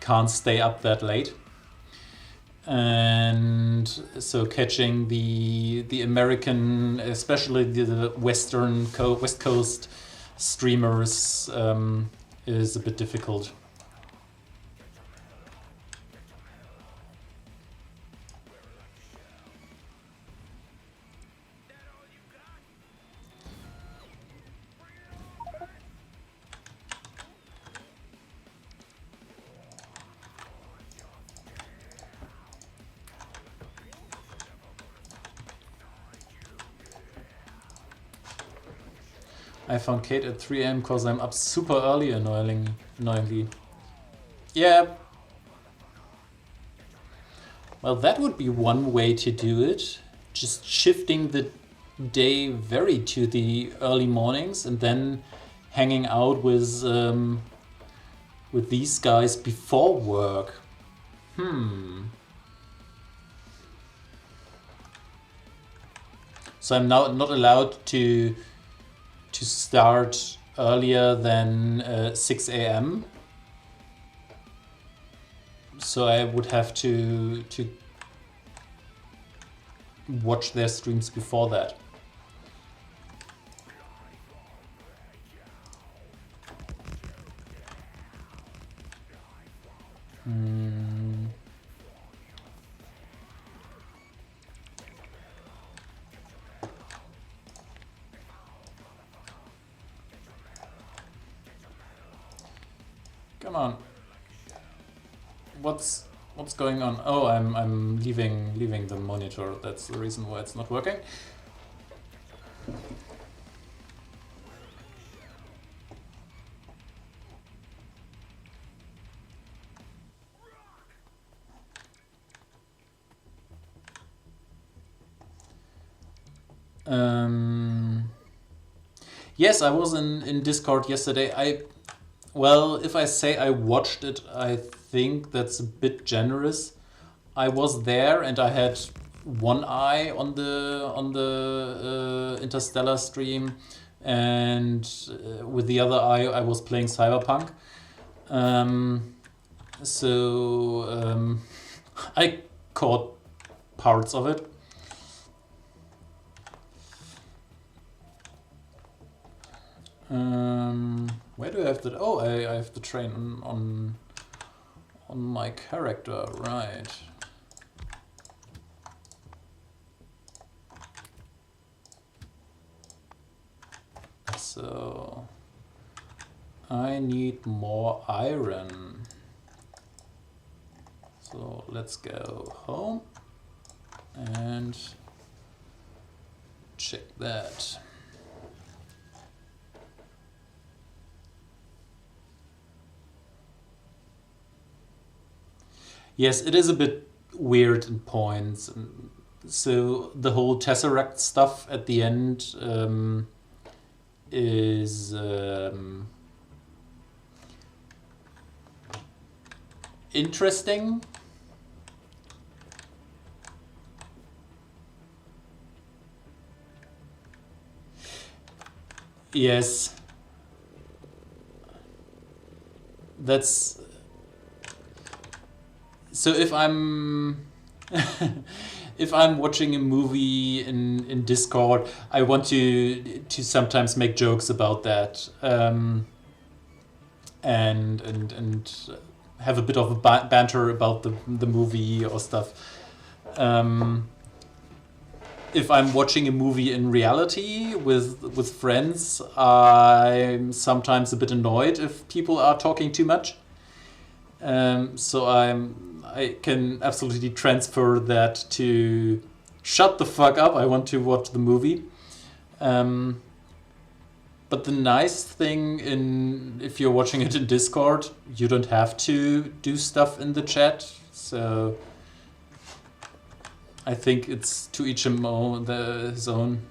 can't stay up that late. And so catching the American, especially the West Coast streamers is a bit difficult. I found Kate at 3 AM because I'm up super early, annoyingly. Yeah. Well, that would be one way to do it. Just shifting the day very to the early mornings and then hanging out with these guys before work. So I'm now not allowed to start earlier than 6 AM. So I would have to watch their streams before that. Come on. What's going on? Oh, I'm leaving the monitor. That's the reason why it's not working. Yes, I was in Discord yesterday. Well, if I say I watched it, I think that's a bit generous. I was there and I had one eye on the Interstellar stream, and with the other eye I was playing Cyberpunk. I caught parts of it. Where do I have the... Oh, I have the train on my character, right. So I need more iron. So let's go home and check that. Yes, it is a bit weird in points. So the whole Tesseract stuff at the end is interesting. Yes. That's... So if I'm if I'm watching a movie in Discord, I want to sometimes make jokes about that, and have a bit of a banter about the movie or stuff. If I'm watching a movie in reality with friends, I'm sometimes a bit annoyed if people are talking too much. So I can absolutely transfer that to shut the fuck up, I want to watch the movie. But the nice thing if you're watching it in Discord, you don't have to do stuff in the chat. So I think it's to each his own.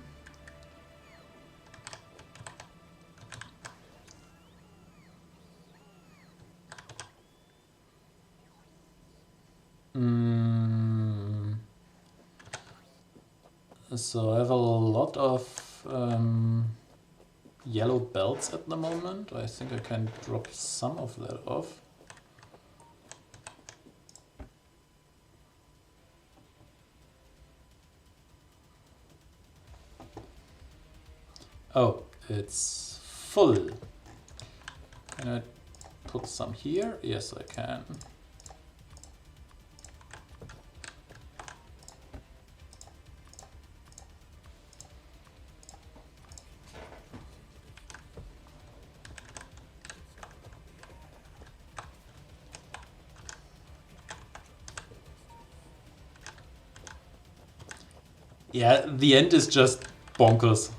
So I have a lot of yellow belts at the moment. I think I can drop some of that off. Oh, it's full. Can I put some here? Yes, I can. Yeah, the end is just bonkers.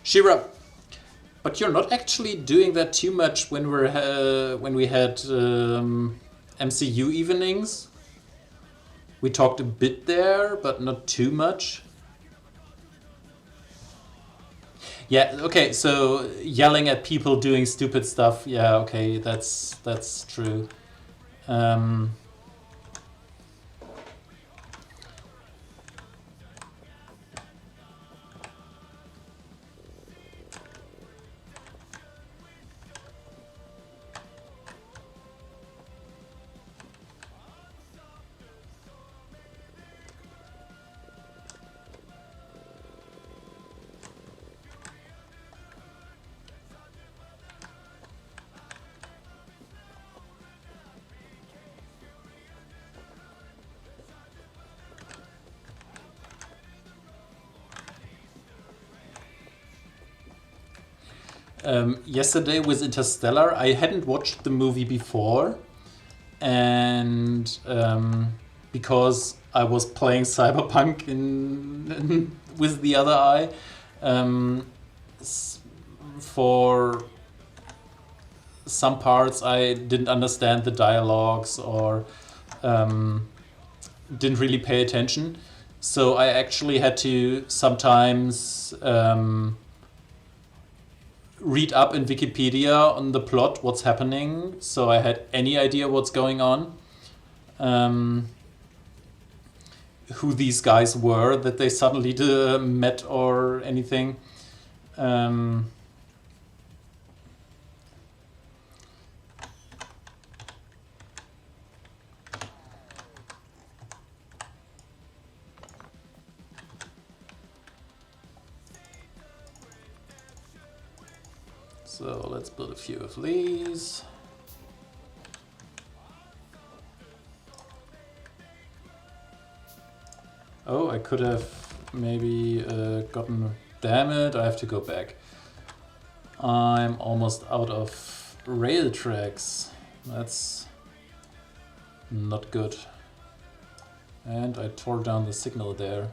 Shira, but you're not actually doing that too much when we had MCU evenings. We talked a bit there, but not too much. Yeah, okay, so yelling at people doing stupid stuff, yeah, okay, that's true. Yesterday with Interstellar, I hadn't watched the movie before, and because I was playing Cyberpunk with the other eye, for some parts I didn't understand the dialogues or didn't really pay attention. So I actually had to sometimes read up in Wikipedia on the plot, what's happening, so I had any idea what's going on. Who these guys were that they suddenly met or anything. So let's build a few of these. Oh, I could have maybe gotten... Damn it, I have to go back. I'm almost out of rail tracks. That's not good. And I tore down the signal there.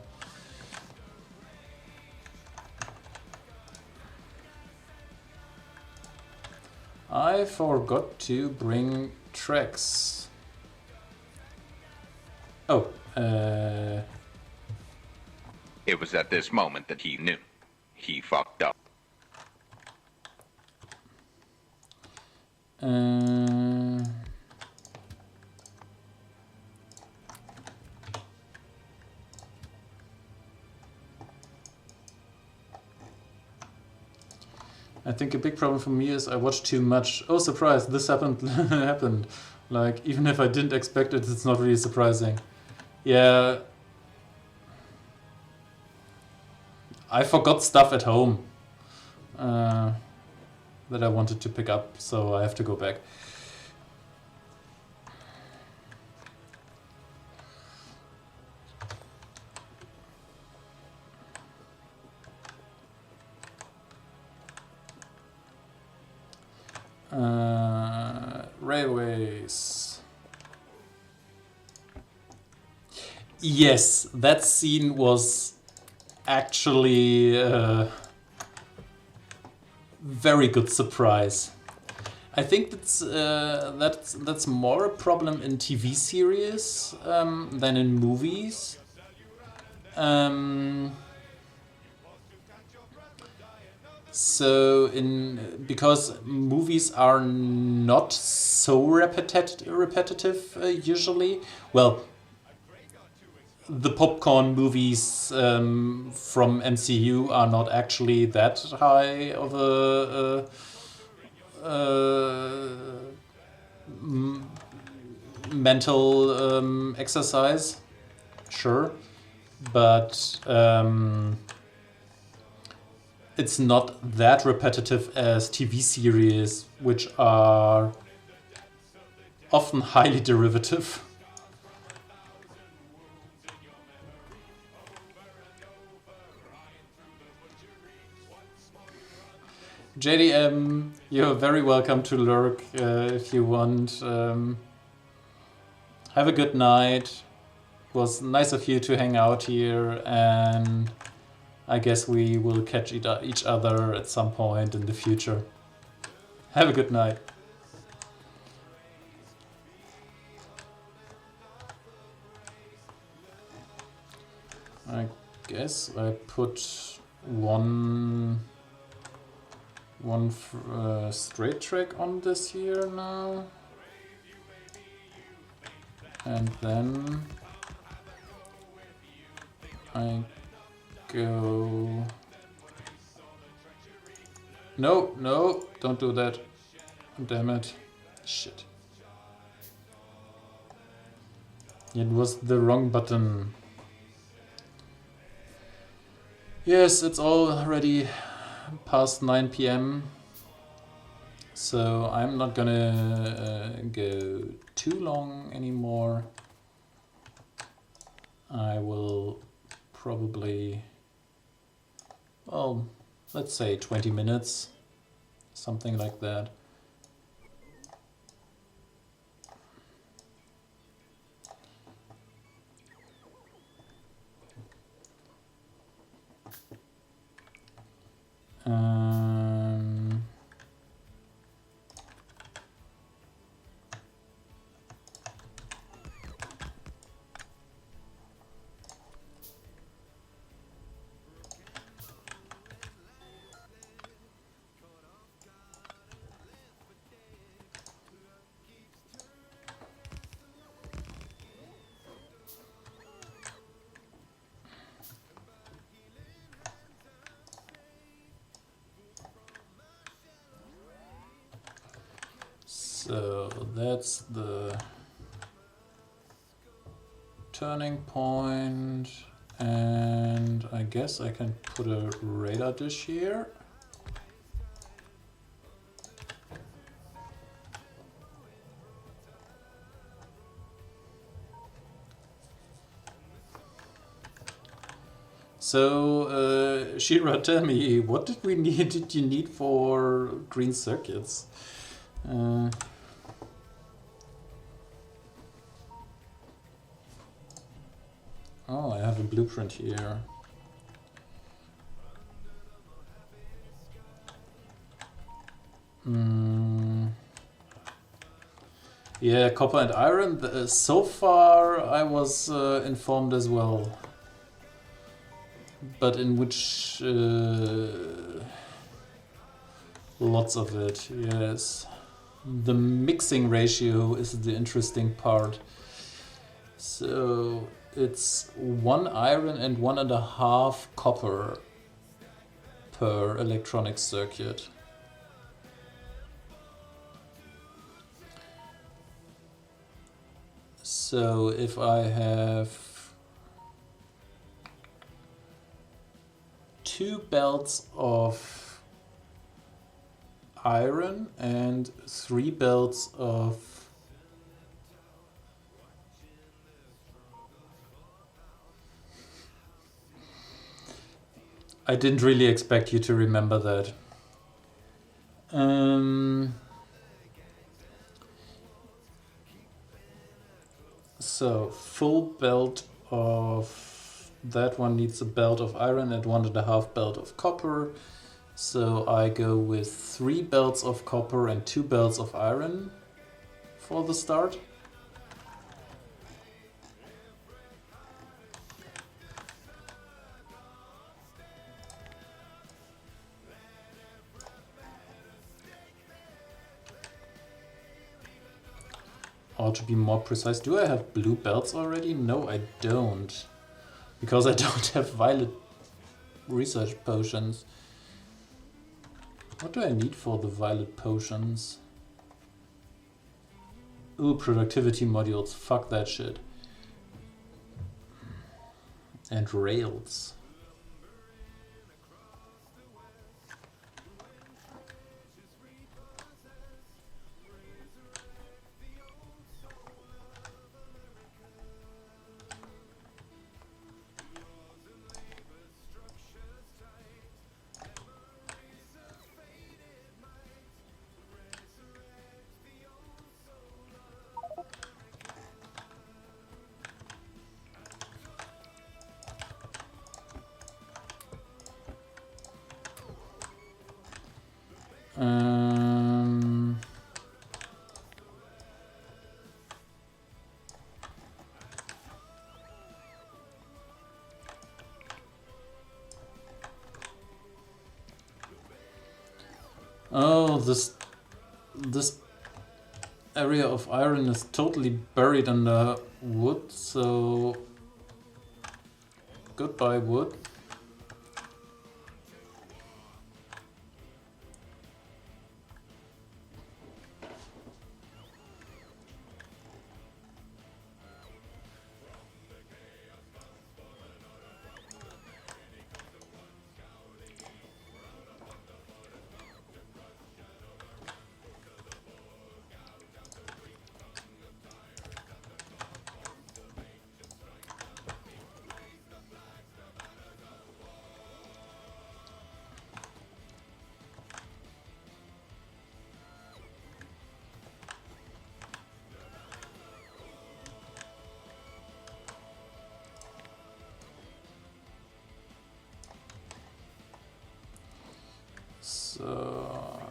I forgot to bring tracks. Oh, It was at this moment that he knew. He fucked up. I think a big problem for me is I watch too much. Oh, surprise, this happened. happened. Like, even if I didn't expect it, it's not really surprising. Yeah. I forgot stuff at home that I wanted to pick up, so I have to go back. Railways. Yes, that scene was actually a very good surprise. I think that's more a problem in TV series than in movies. So because movies are not so repetitive usually. Well, the popcorn movies from MCU are not actually that high of mental exercise, sure, but it's not that repetitive as TV series, which are often highly derivative. JDM, you're very welcome to lurk if you want. Have a good night. It was nice of you to hang out here, and I guess we will catch each other at some point in the future. Have a good night. I guess I put one straight track on this here now, and then I go. No, don't do that. Damn it. Shit. It was the wrong button. Yes, it's already past 9 p.m. So I'm not gonna go too long anymore. I will probably, well, let's say 20 minutes, something like that. So that's the turning point, and I guess I can put a radar dish here. So, Shira, tell me, what did you need for green circuits? Oh, I have a blueprint here. Yeah, copper and iron. So far, I was informed as well. But in which... lots of it, yes. The mixing ratio is the interesting part. So it's 1 iron and 1.5 copper per electronic circuit. So if I have 2 belts of iron and 3 belts of I didn't really expect you to remember that. So full belt of that one needs a belt of iron and 1.5 belt of copper. So I go with 3 belts of copper and 2 belts of iron for the start. Or to be more precise, do I have blue belts already? No, I don't. Because I don't have violet research potions. What do I need for the violet potions? Ooh, productivity modules. Fuck that shit. And rails. Oh, this area of iron is totally buried under wood, so goodbye wood. So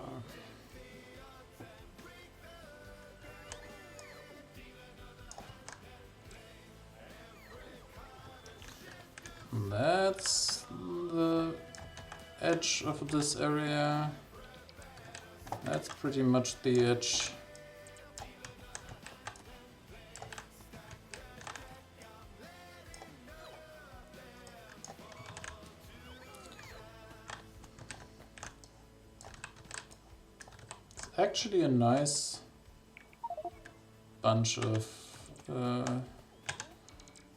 that's the edge of this area. That's pretty much the edge. Actually a nice bunch of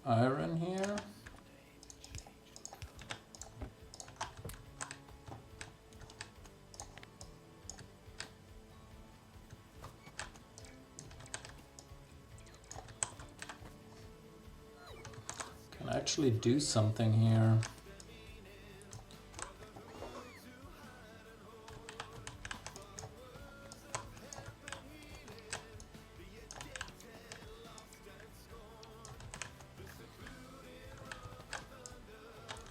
iron here. Can actually do something here.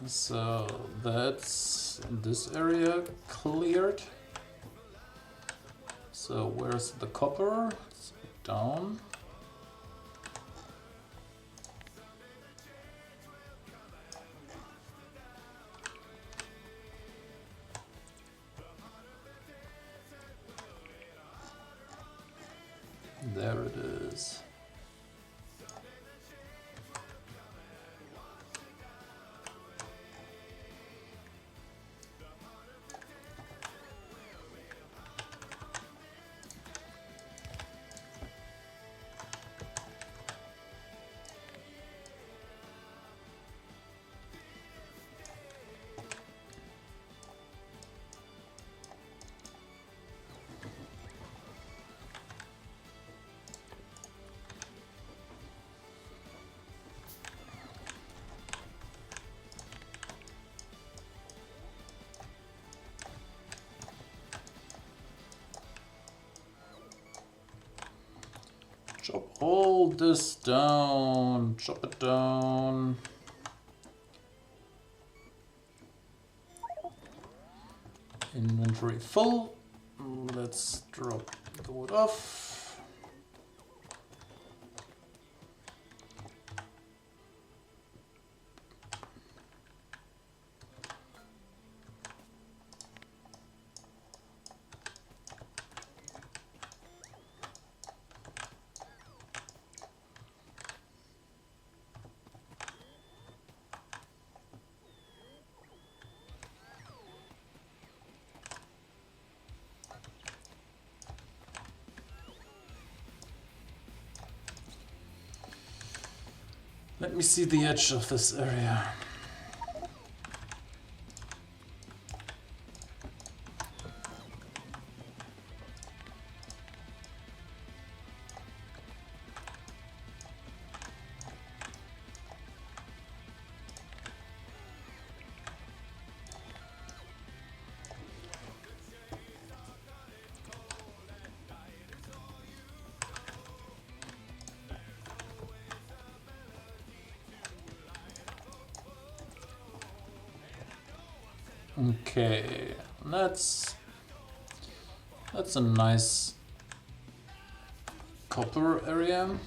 So that's this area cleared. So where's the copper? It's down. There it is. Chop all this down, chop it down. Inventory full. Let's drop the wood off. Let me see the edge of this area. Okay, that's a nice copper area.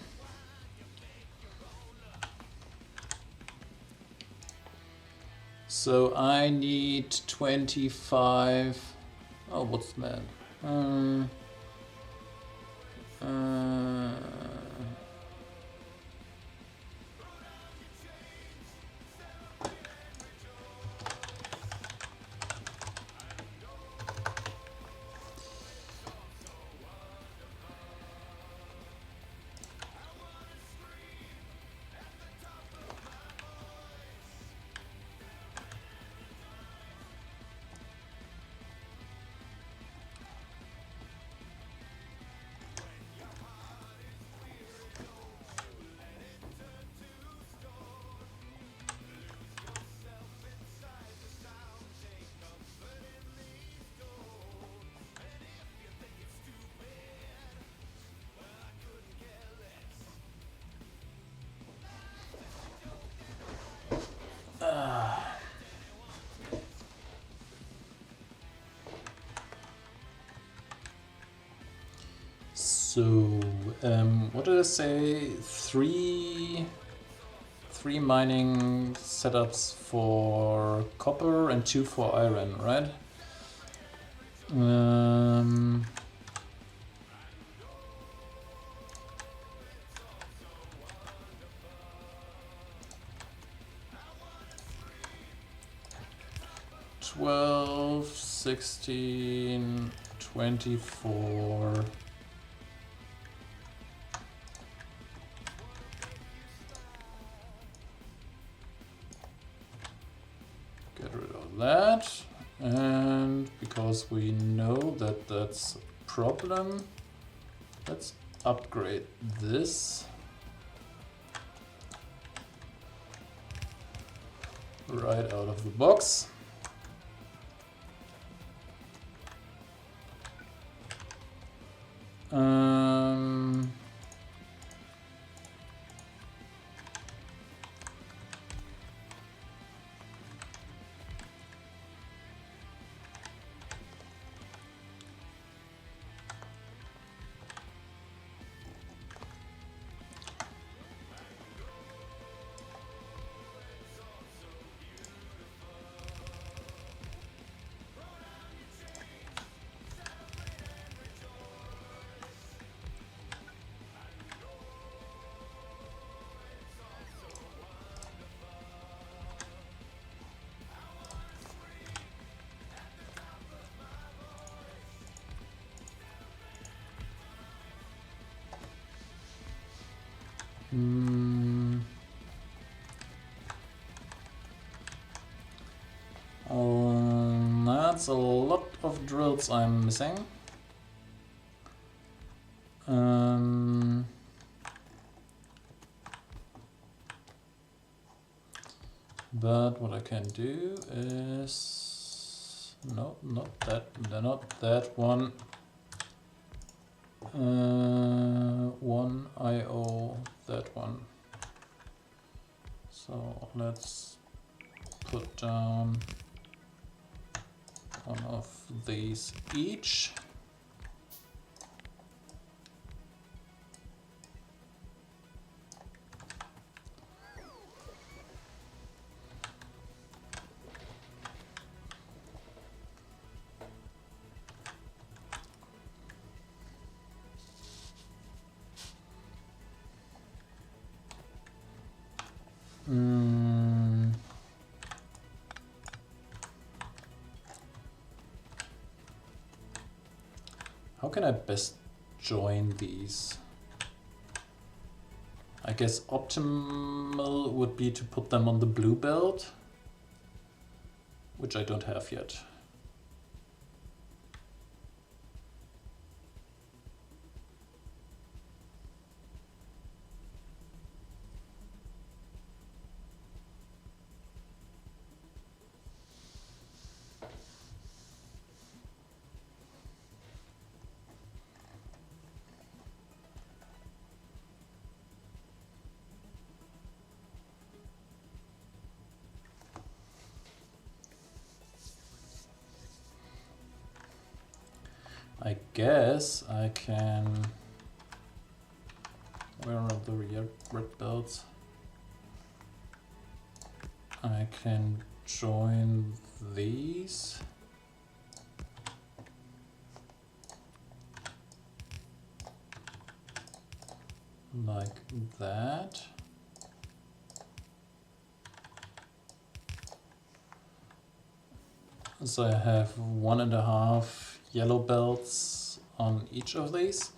So I need 25. Oh, what's that? So, what did I say? Three mining setups for copper and 2 for iron, right? 12, 16, 24. Get rid of that. And because we know that that's a problem, let's upgrade this. Right out of the box. That's a lot of drills I'm missing. But what I can do is no, not that one. One IO, that one. So let's put down one of these each. How can I best join these? I guess optimal would be to put them on the blue belt, which I don't have yet. I guess I can... Where are the red belts? I can join these. Like that. So I have 1.5 yellow belts on each of these.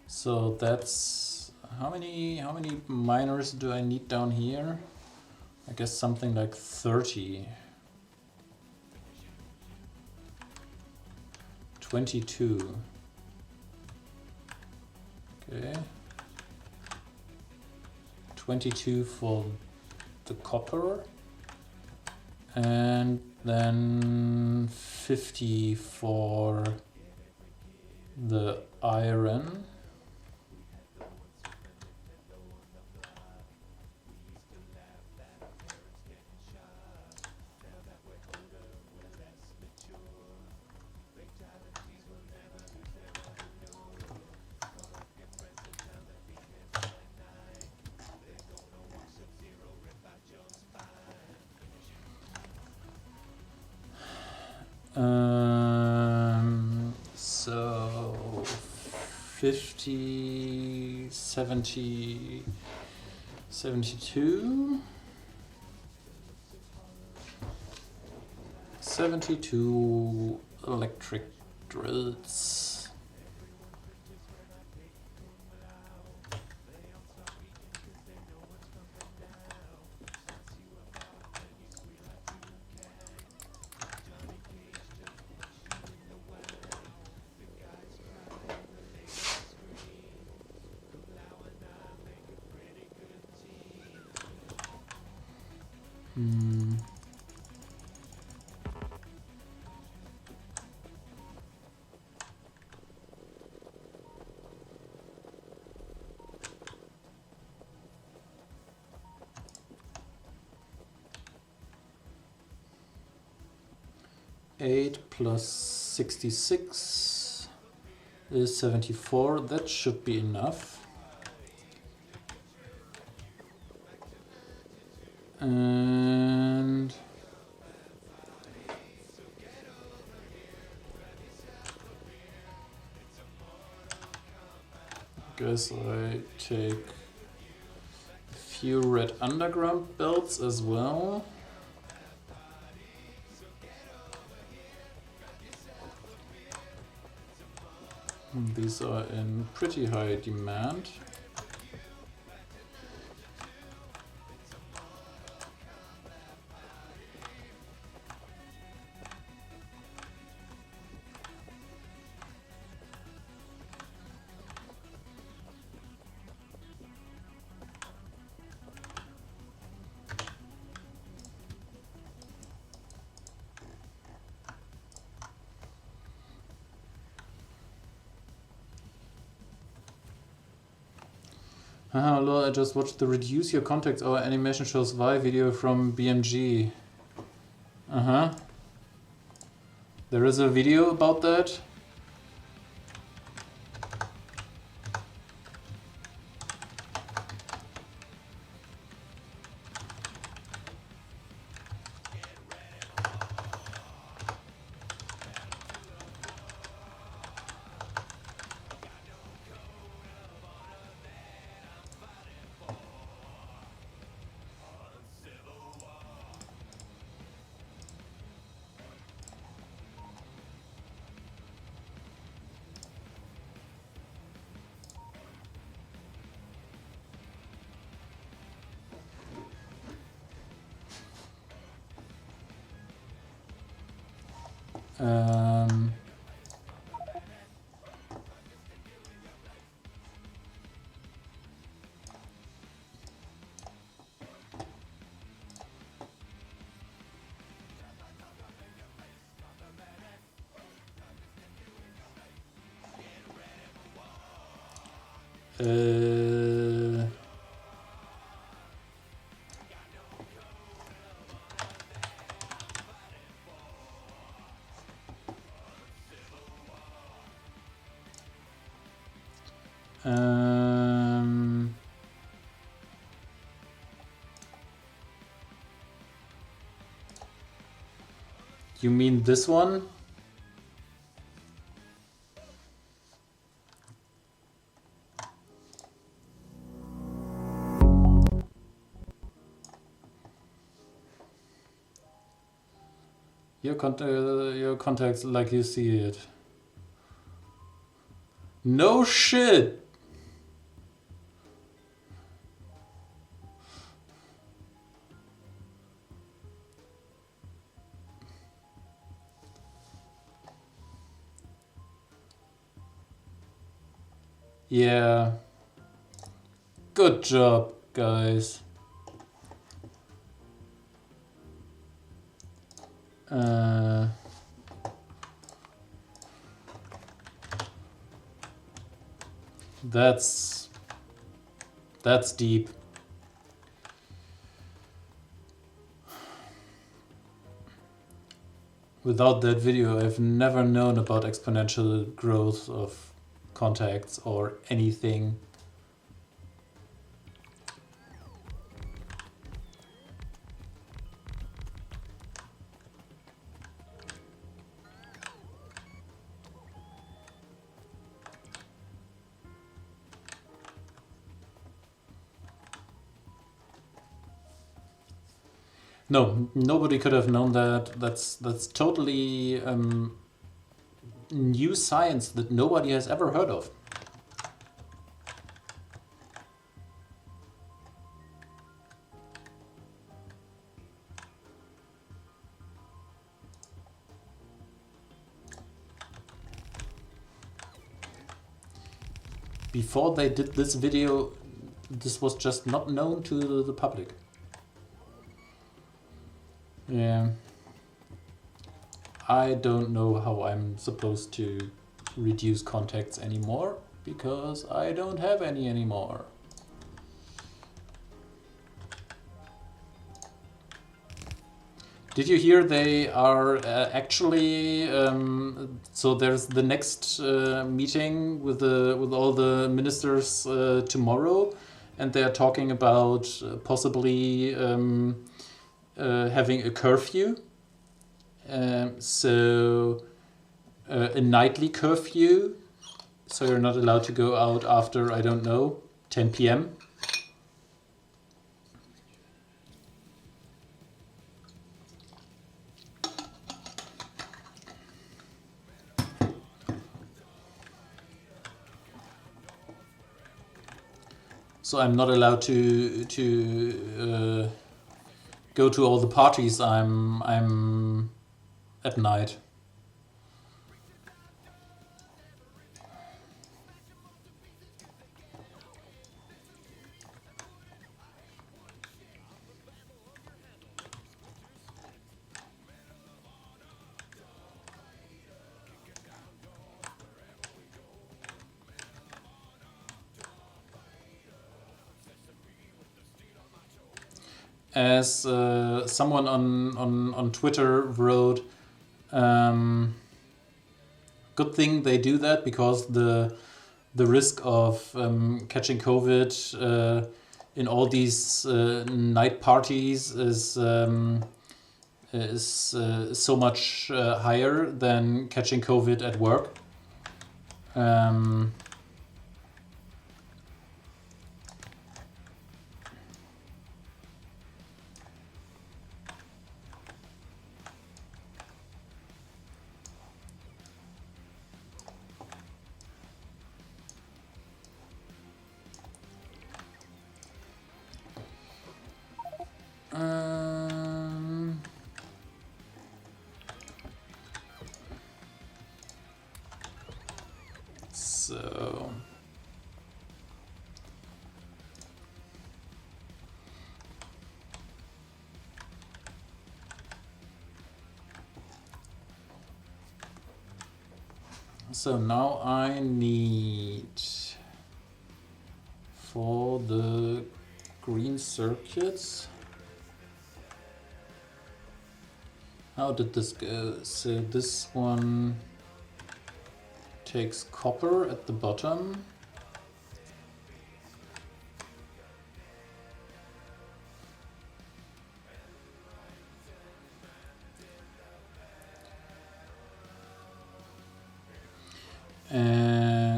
So that's how many miners do I need down here? I guess something like 30. 22. Okay. 22 for the copper. And then 50 for the iron. So 50, 70, 72, 72 electric drills. Eight plus 66 is 74. That should be enough. And I guess I take a few red underground belts as well. These are in pretty high demand. Hello, I just watched the Reduce Your Contacts, our animation shows why video from BMG. There is a video about that. Um, uh, um, you mean this one? Your contacts like you see it. No shit! Yeah. Good job, guys. That's deep. Without that video, I've never known about exponential growth of contacts or anything. No, nobody could have known that. That's totally new science that nobody has ever heard of. Before they did this video, this was just not known to the public. Yeah. I don't know how I'm supposed to reduce contacts anymore, because I don't have any anymore. Did you hear they are actually so there's the next meeting with all the ministers tomorrow, and they are talking about possibly having a curfew. So a nightly curfew, so you're not allowed to go out after, I don't know, 10 p.m. So I'm not allowed to go to all the parties I'm at night. As someone on Twitter wrote, good thing they do that, because the risk of catching COVID in all these night parties is so much higher than catching COVID at work. So now I need for the green circuits. How did this go? So this one takes copper at the bottom.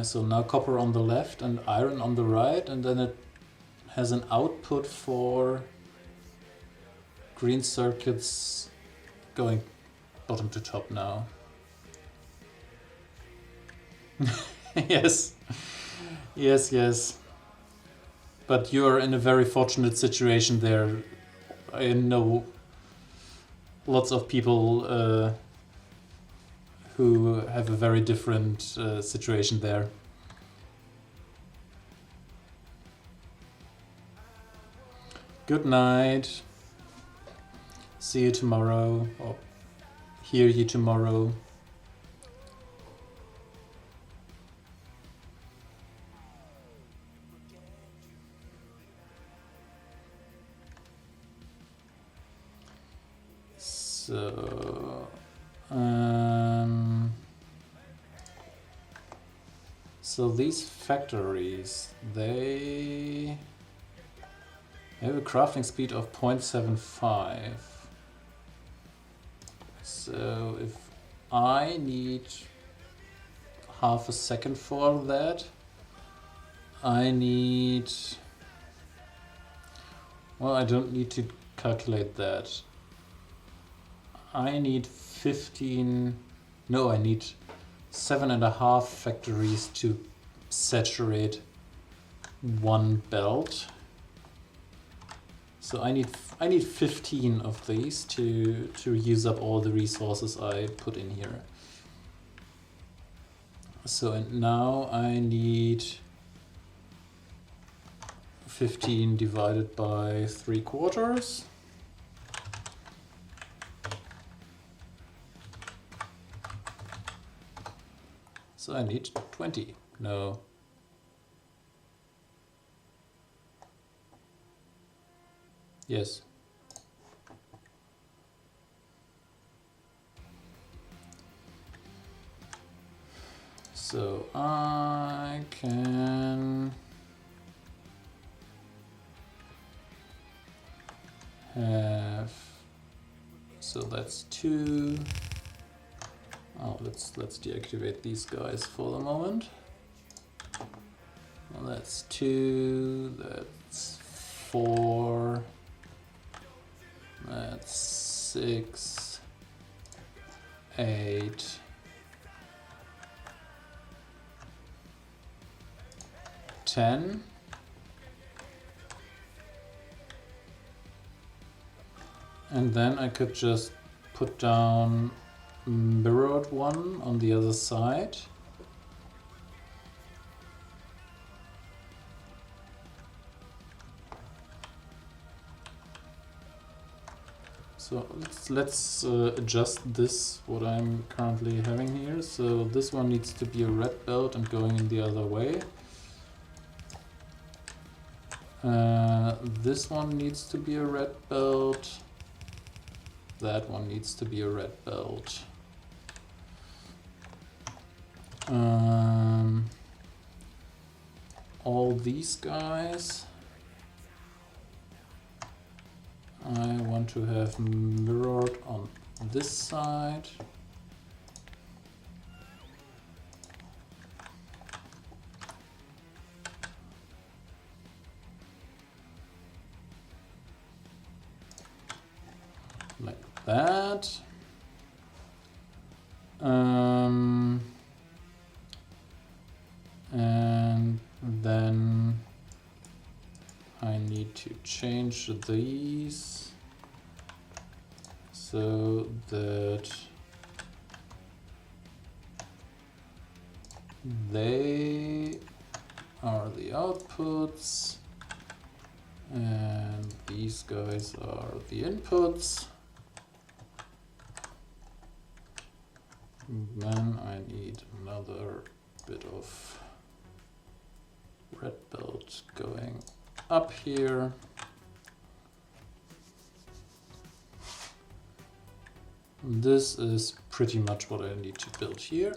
So now copper on the left and iron on the right, and then it has an output for green circuits going bottom to top now. Yes, yes, yes. But you're in a very fortunate situation there. I know lots of people who have a very different situation there. Good night. See you tomorrow, or hear you tomorrow. So these factories, they have a crafting speed of 0.75. So if I need half a second for that, I need... Well, I don't need to calculate that. I need 15... No, I need 7.5 factories to saturate one belt. So I need 15 of these to use up all the resources I put in here. So and now I need 15 divided by 3/4. So I need 20. No. Yes. So I can have, so that's 2. Oh, let's deactivate these guys for the moment. Well, that's 2, that's 4, that's 6, 8, 10. And then I could just put down mirrored one on the other side. So let's adjust this, what I'm currently having here. So this one needs to be a red belt and going in the other way. This one needs to be a red belt. That one needs to be a red belt. All these guys I want to have mirrored on this side. Like that. And then I need to change these so that they are the outputs and these guys are the inputs. Then I need another bit of red belt going up here. This is pretty much what I need to build here.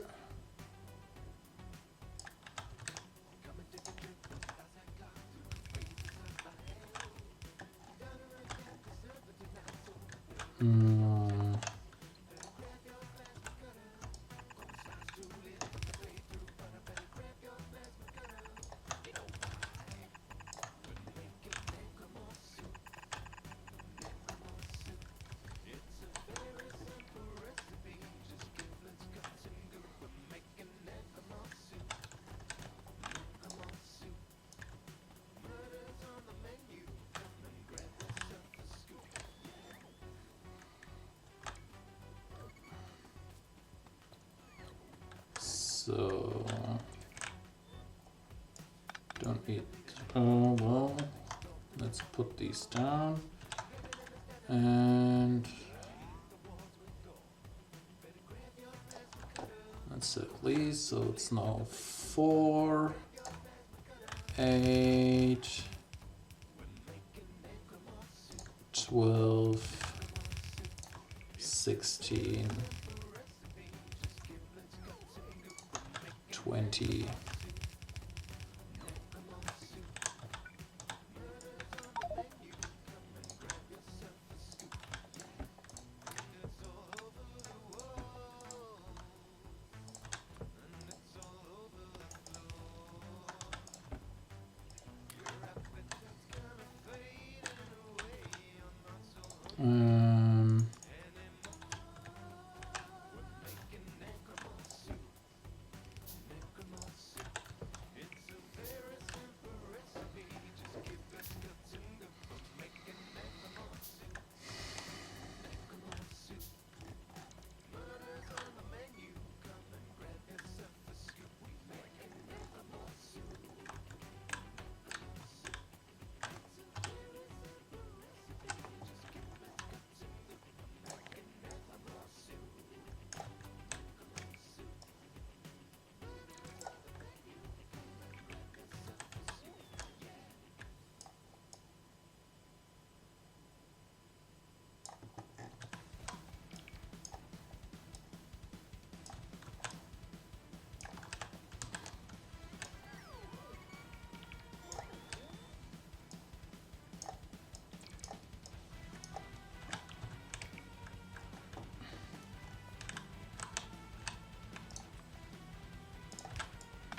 So don't need. Oh well, let's put these down and let's set these. So it's now 4, 8, 12, 16, 20.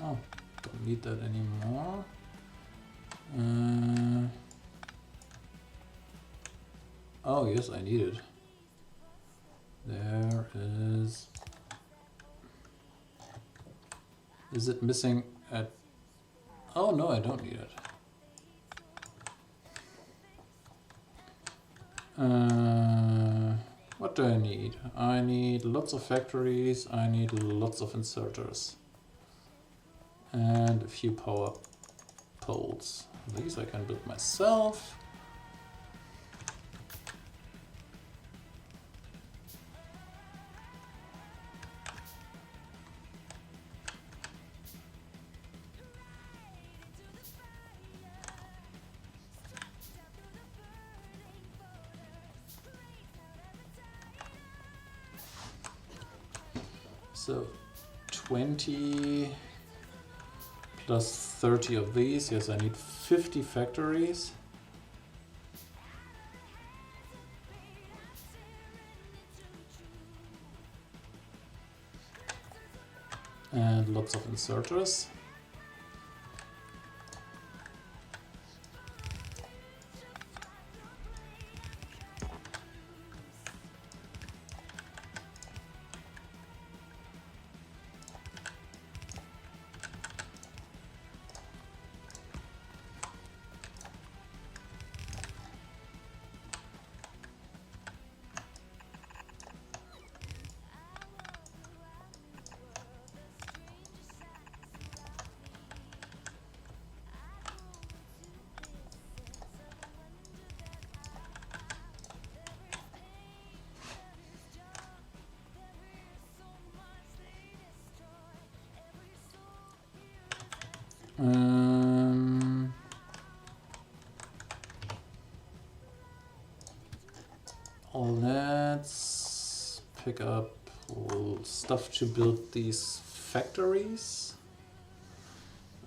Oh, don't need that anymore. Oh, yes, I need it. There is... Is it missing at... Oh, no, I don't need it. What do I need? I need lots of factories, I need lots of inserters. And a few power poles. These I can build myself. So 20 plus 30 of these. Yes, I need 50 factories. And lots of inserters. Let's pick up stuff to build these factories,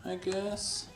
I guess.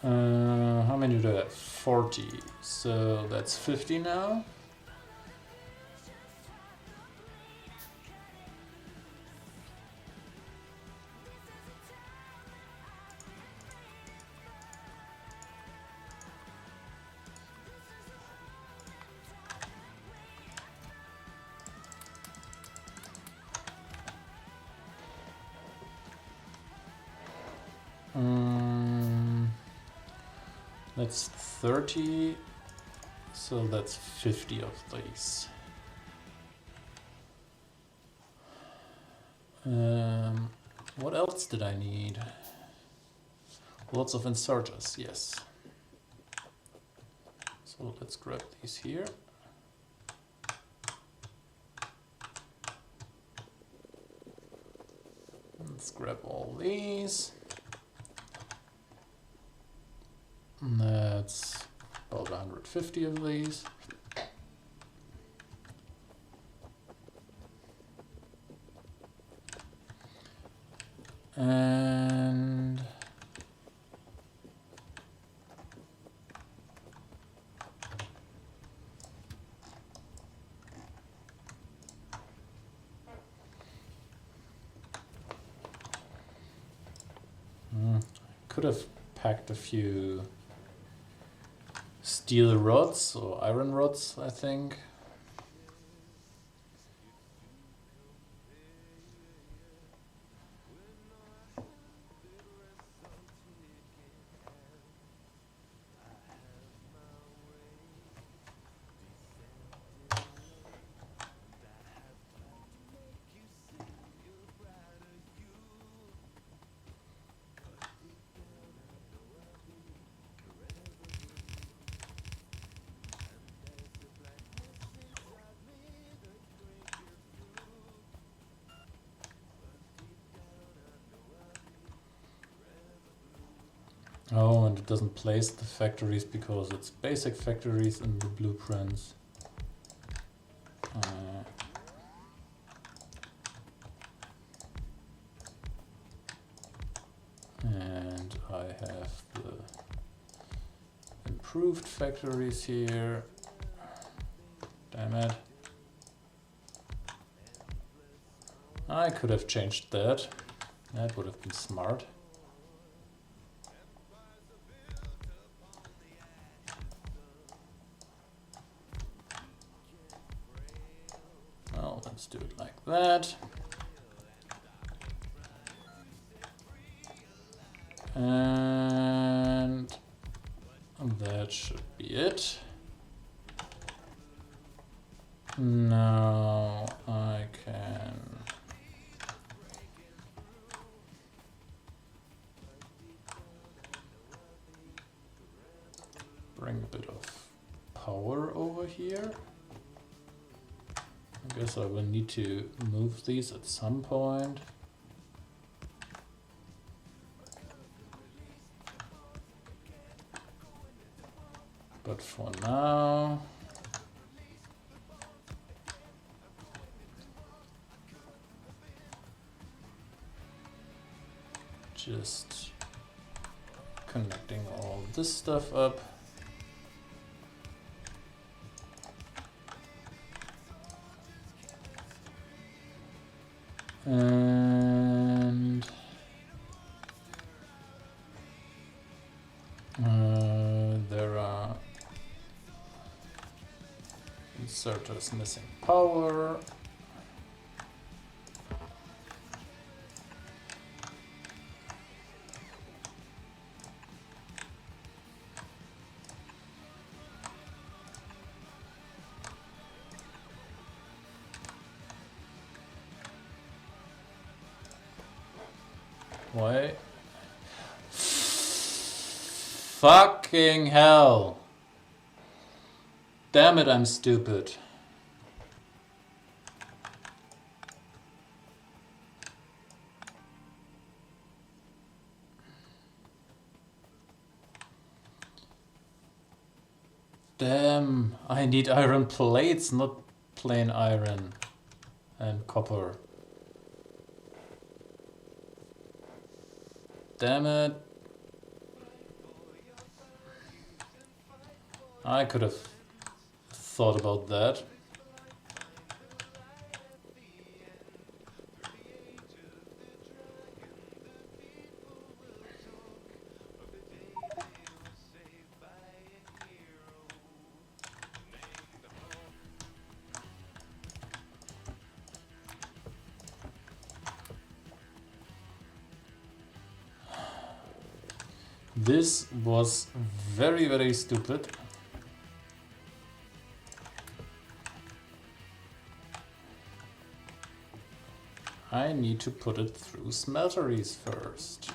How many do I have? 40. So that's 50 now. That's 30, so that's 50 of these. What else did I need? Lots of inserters, yes. So let's grab these here. Let's grab all these. And that's about 150 of these. And could have packed a few steel rods or iron rods, I think. Oh, and it doesn't place the factories because it's basic factories in the blueprints. And I have the improved factories here. Damn it. I could have changed that. That would have been smart. Well, let's do it like that. And that should be it. Now I can bring a bit of power over here. I guess I will need to move these at some point. But for now, just connecting all this stuff up. And there are inserters missing power. Why? Fucking hell. Damn it, I'm stupid. Damn, I need iron plates, not plain iron and copper. Damn it. I could have thought about that. This was very, very stupid. I need to put it through smelteries first.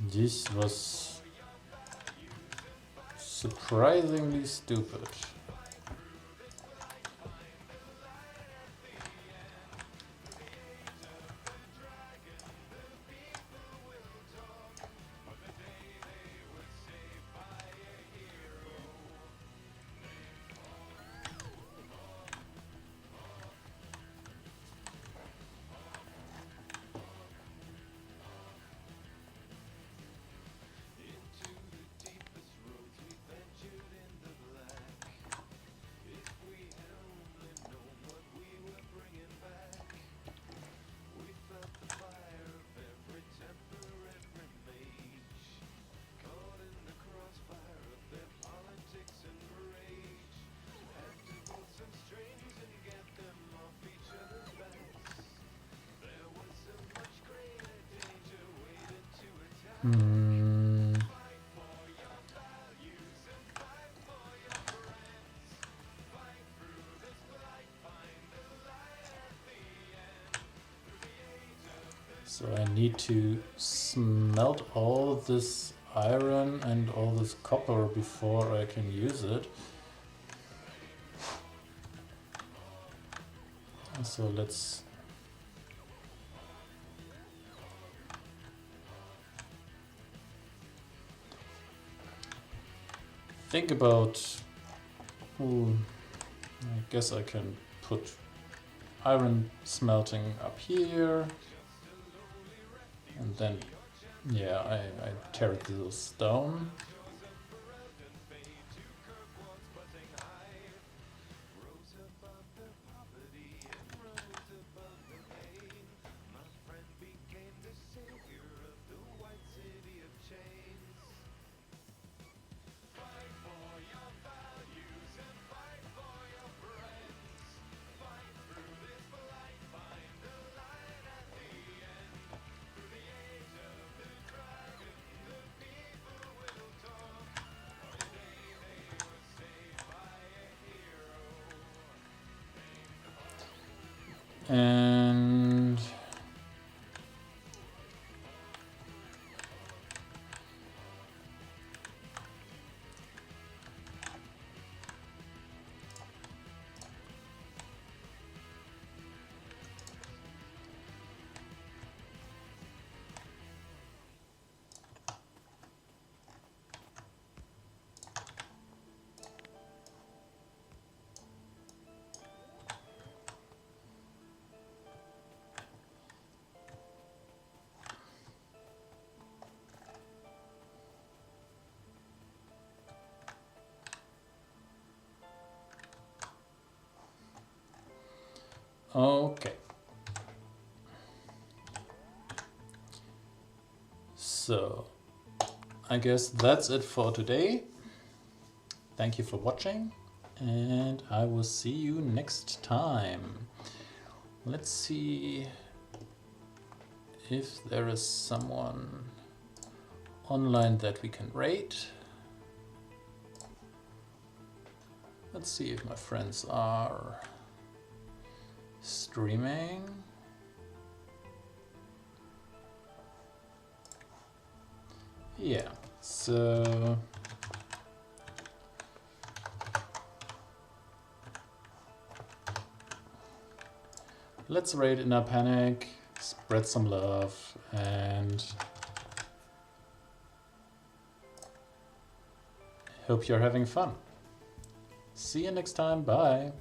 This was surprisingly stupid. So I need to smelt all this iron and all this copper before I can use it. So let's think about... Ooh, I guess I can put iron smelting up here. And then, yeah, I tear this down. And okay. So I guess that's it for today. Thank you for watching, and I will see you next time. Let's see if there is someone online that we can raid. Let's see if my friends are streaming. Yeah, so let's raid in a panic, spread some love, and hope you're having fun. See you next time, bye!